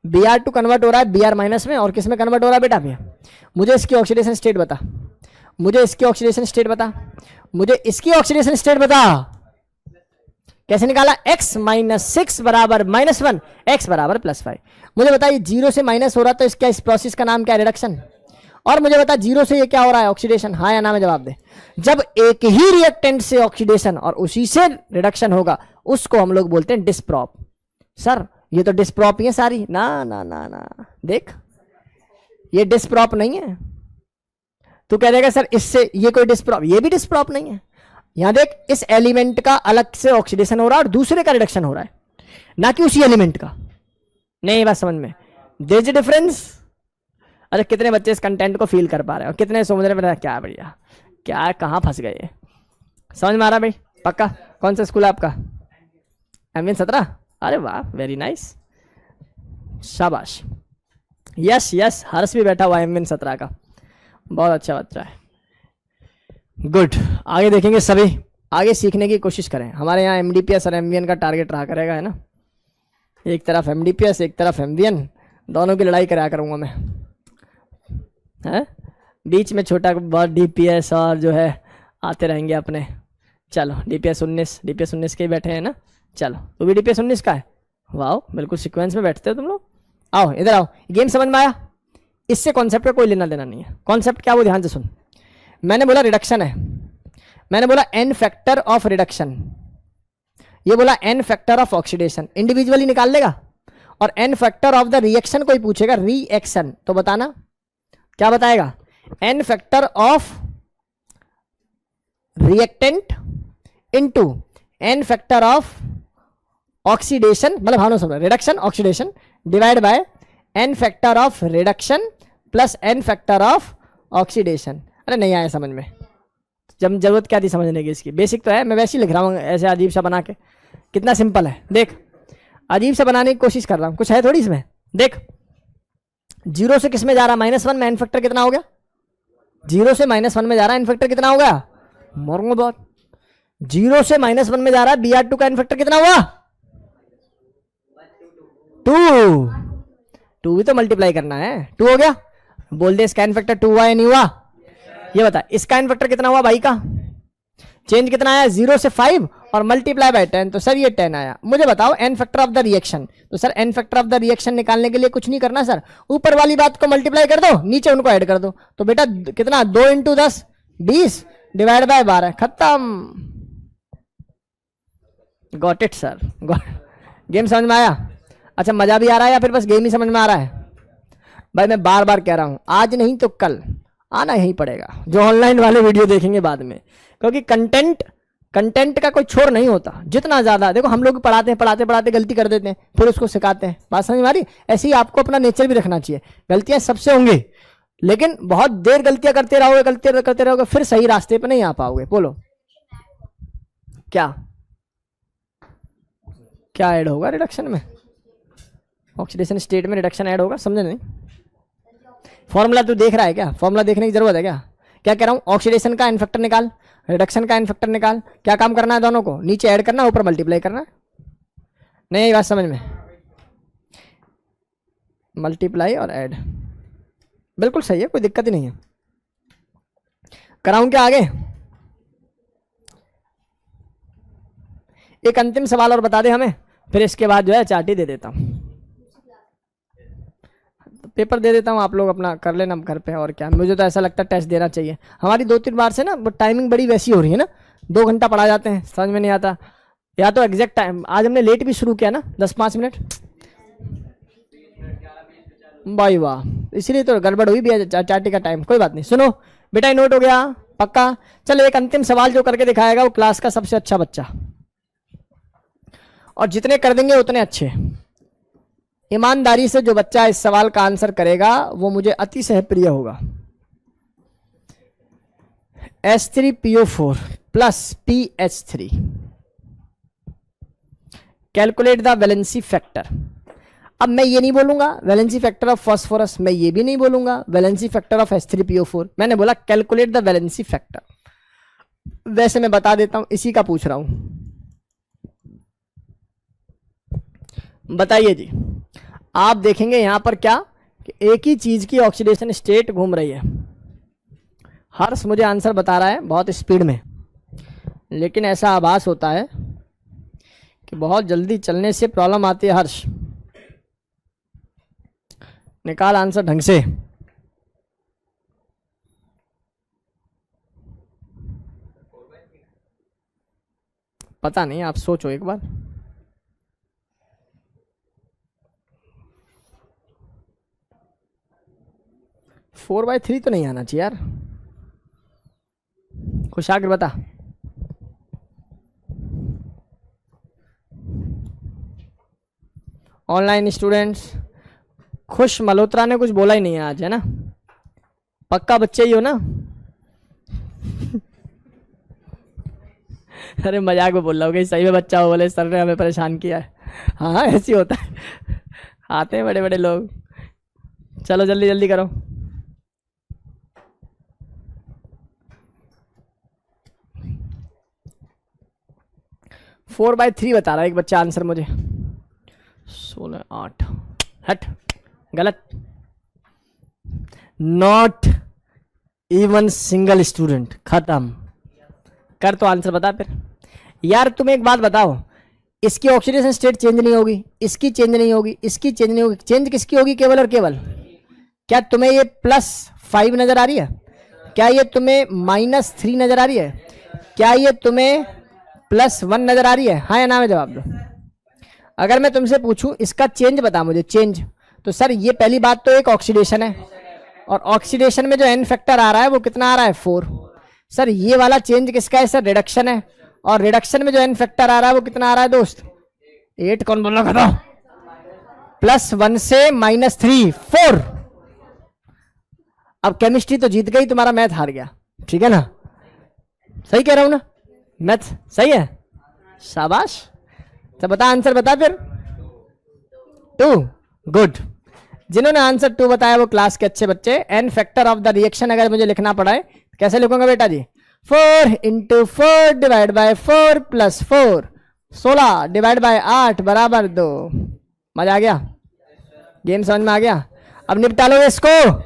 Br2 कन्वर्ट हो रहा है Br माइनस में, और किस में कन्वर्ट हो रहा है बेटा? भैया मुझे इसकी ऑक्सीडेशन स्टेट बता, मुझे इसकी ऑक्सीडेशन स्टेट बता, मुझे इसकी ऑक्सीडेशन स्टेट बता। कैसे निकाला? x माइनस 6 बराबर -1, x बराबर +5। मुझे बताइए 0 से माइनस हो रहा, तो इसका इस प्रोसेस का नाम क्या है? रिडक्शन। और मुझे बता 0 से ये क्या हो रहा है? ऑक्सीडेशन। हाँ या ना में जवाब दे। जब एक ही रिएक्टेंट से ऑक्सीडेशन और उसी से रिडक्शन होगा, उसको हम लोग बोलते हैं डिसप्रॉप। सर ये तो डिसप्रॉप ही है सारी। ना ना ना ना, देख ये डिसप्रॉप नहीं है। तू कह देगा सर इससे ये कोई डिसप्रॉप, ये भी डिसप्रॉप नहीं है। यहां देख, इस एलिमेंट का अलग से ऑक्सीडेशन हो रहा है और दूसरे का रिडक्शन हो रहा है, ना कि उसी एलिमेंट का। नहीं बात समझ में? There is difference. अरे कितने बच्चे इस कंटेंट को फील कर पा रहे हैं और कितने समझ रहे हैं? क्या बढ़िया, क्या कहाँ फंस गए? समझ में आ रहा भाई? पक्का? कौन सा स्कूल है आपका? MVN 17? अरे वाह, वेरी नाइस, शाबाश। यस यस, हर्ष भी बैठा हुआ है MVN 17 का, बहुत अच्छा बच्चा है। गुड, आगे देखेंगे सभी, आगे सीखने की कोशिश करें। हमारे यहाँ MDPS और MVN का टारगेट रहा करेगा, है ना? एक तरफ MDPS एक तरफ MVN, दोनों की लड़ाई कराया करूँगा मैं, है? बीच में छोटा बहुत DPS और जो है आते रहेंगे अपने। चलो DPS 19 के बैठे हैं ना? चलो तो भी DPS 19 का है। वाह, बिल्कुल सीक्वेंस में बैठते हो तुम लोग। आओ इधर आओ, गेम समझ में आया? इससे कॉन्सेप्ट का कोई लेना देना नहीं है। कॉन्सेप्ट क्या, वो ध्यान से सुन। मैंने बोला रिडक्शन है, मैंने बोला n फैक्टर ऑफ रिडक्शन, ये बोला n factor of oxidation, individually निकाल लेगा। और n factor of the reaction कोई पूछेगा, रिएक्शन, तो बताना क्या बताएगा? n factor of reactant into n factor of oxidation, मतलब भावना सब reduction oxidation, divide by n factor of reduction plus n factor of oxidation. अरे नहीं आया समझ में? जब जरूरत क्या थी समझने की? इसकी बेसिक तो है, मैं वैसे ही लिख रहा हूँ ऐसे अजीब सा बना के। कितना सिंपल है देख, अजीब सा बनाने की कोशिश कर रहा हूँ, कुछ है थोड़ी इसमें। देख 0 से किस में जा रहा? -1 में। एन फैक्टर कितना हो गया? 0 से -1 में जा रहा है, एन फैक्टर कितना हो गया? मरूंगा बहुत। 0 से -1 में जा रहा है, Br2 का एन फैक्टर कितना हुआ? 2 भी तो मल्टीप्लाई करना है। 2 हो गया, बोल दे इसका एन फैक्टर 2 हुआ या नहीं हुआ? ये बता, इसका एन फैक्टर कितना हुआ भाई का? चेंज कितना आया? 0 से 5 और मल्टीप्लाई बाय 10, तो सर ये 10 आया। मुझे बताओ n factor of the reaction. तो sir n factor of the reaction निकालने के लिए कुछ नहीं करना सर, ऊपर वाली बात को मल्टीप्लाई कर दो, नीचे उनको ऐड कर दो। तो बेटा कितना? 2 × 10 20 डिवाइड बाय 12, खत्म। गॉट इट सर, गेम समझ में आया? अच्छा मजा भी आ रहा है या फिर बस गेम ही समझ में आ रहा है? भाई मैं बार बार कह रहा हूं, आज नहीं तो कल आना ही पड़ेगा, जो ऑनलाइन वाले वीडियो देखेंगे बाद में, क्योंकि कंटेंट का कोई छोर नहीं होता। जितना ज्यादा देखो, हम लोग पढ़ाते हैं, पढ़ाते पढ़ाते गलती कर देते हैं, फिर उसको सिखाते हैं। बात समझ में आ रही? ऐसे ही आपको अपना नेचर भी रखना चाहिए। गलतियां सबसे होंगी, लेकिन बहुत देर गलतियां करते रहोगे, फिर सही रास्ते पे नहीं आ पाओगे। बोलो क्या क्या ऐड होगा रिडक्शन में? ऑक्सीडेशन स्टेट में रिडक्शन ऐड होगा, समझे नहीं? फॉर्मूला तू देख रहा है क्या? फॉर्मूला देखने की जरूरत है क्या? क्या कह रहा हूं? ऑक्सीडेशन का एन फैक्टर निकाल, रिडक्शन का एन फैक्टर निकाल। क्या काम करना है? दोनों को नीचे ऐड करना, ऊपर मल्टीप्लाई करना। नहीं बात समझ में? मल्टीप्लाई और ऐड बिल्कुल सही है, कोई दिक्कत ही नहीं है। कराऊं क्या आगे? एक अंतिम सवाल और बता दे हमें, फिर इसके बाद जो है चार्ट ही दे देता हूं, पेपर दे देता हूं, आप लोग अपना कर लेना घर पे। और क्या, मुझे तो ऐसा लगता है टेस्ट देना चाहिए। हमारी 2-3 बार से ना टाइमिंग बड़ी वैसी हो रही है ना, 2 घंटा पढ़ा जाते हैं, समझ में नहीं आता, या तो एग्जैक्ट टाइम, आज हमने लेट भी शुरू किया ना 10-5 मिनट, भाई वाह, इसीलिए तो गड़बड़ हुई भी है चाटी का टाइम। कोई बात नहीं, सुनो बेटा, नोट हो गया पक्का। चलो एक अंतिम सवाल जो करके दिखाएगा वो क्लास का सबसे अच्छा बच्चा, और जितने कर देंगे उतने अच्छे। ईमानदारी से जो बच्चा इस सवाल का आंसर करेगा वो मुझे अतिशय प्रिय होगा। H3PO4 plus PH3, calculate the valency factor. अब मैं ये नहीं बोलूंगा वैलेंसी फैक्टर ऑफ फास्फोरस, मैं ये भी नहीं बोलूंगा वैलेंसी फैक्टर ऑफ H3PO4, मैंने बोला कैलकुलेट द वैलेंसी फैक्टर। वैसे मैं बता देता हूं, इसी का पूछ रहा हूं। बताइए जी, आप देखेंगे यहां पर क्या कि एक ही चीज की ऑक्सीडेशन स्टेट घूम रही है। हर्ष मुझे आंसर बता रहा है बहुत स्पीड में, लेकिन ऐसा आभास होता है कि बहुत जल्दी चलने से प्रॉब्लम आती है। हर्ष निकाल आंसर ढंग से। पता नहीं, आप सोचो एक बार। फोर बाय थ्री तो नहीं आना चाहिए यार। खुशागर बता। ऑनलाइन स्टूडेंट्स, खुश मल्होत्रा ने कुछ बोला ही नहीं है आज, है ना? पक्का बच्चे ही हो ना? अरे मजाक में बोल रहा हूँ, सही में बच्चा हो, बोले सर ने हमें परेशान किया है। हाँ ऐसे ही होता है, आते हैं बड़े बड़े लोग। चलो जल्दी जल्दी करो। फोर बाय थ्री बता रहा है एक बच्चा आंसर मुझे। 16-8 हट, गलत। नॉट इवन सिंगल स्टूडेंट, खत्म कर। तो आंसर बता फिर यार। तुम एक बात बताओ, इसकी ऑक्सीडेशन स्टेट चेंज नहीं होगी, इसकी चेंज नहीं होगी, इसकी चेंज नहीं होगी, चेंज किसकी होगी? केवल और केवल। क्या तुम्हें ये +5 नजर आ रही है? क्या ये तुम्हें -3 नजर आ रही है? क्या ये तुम्हें +1 नजर आ रही है? हाँ या ना में जवाब दो। अगर मैं तुमसे पूछूं इसका चेंज बता मुझे, चेंज, तो सर ये पहली बात तो एक ऑक्सीडेशन है, और ऑक्सीडेशन में जो एन फैक्टर आ रहा है वो कितना आ रहा है? 4। सर ये वाला चेंज किसका है? सर रिडक्शन है, और रिडक्शन में जो एन फैक्टर आ रहा है वो कितना आ रहा है दोस्त? 8। कौन बोल रहा था? +1 से -3 4। अब केमिस्ट्री तो जीत गई, तुम्हारा मैथ हार गया, ठीक है ना? सही कह रहा हूं ना? मैथ सही है, शाबाश। तो बता आंसर, बता फिर। 2, गुड। जिन्होंने आंसर 2 बताया वो क्लास के अच्छे बच्चे। N factor of the reaction अगर मुझे लिखना पड़ा है कैसे लिखूंगा बेटा जी? 4 × 4 डिवाइड बाय 4 + 4, 16 डिवाइड बाय 8 बराबर 2। मजा आ गया? गेम समझ में आ गया? अब निपटा लो इसको।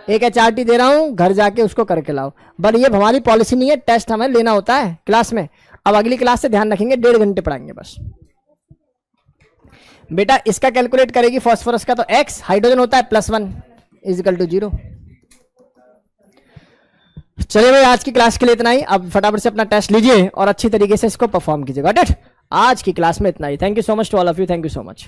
एक HRT दे रहा हूं, घर जाके उसको करके लाओ। बट ये हमारी पॉलिसी नहीं है, टेस्ट हमें लेना होता है क्लास में। अब अगली क्लास से ध्यान रखेंगे, 1.5 घंटे पढ़ाएंगे बस। बेटा इसका कैलकुलेट करेगी फास्फोरस का, तो X हाइड्रोजन होता है +1 = 0। चलिए भाई, आज की क्लास के लिए इतना ही। अब फटाफट से अपना टेस्ट लीजिए और अच्छी तरीके से इसको परफॉर्म कीजिएगा। Got it? आज की क्लास में इतना ही। Thank you so much to all of you, thank you so much.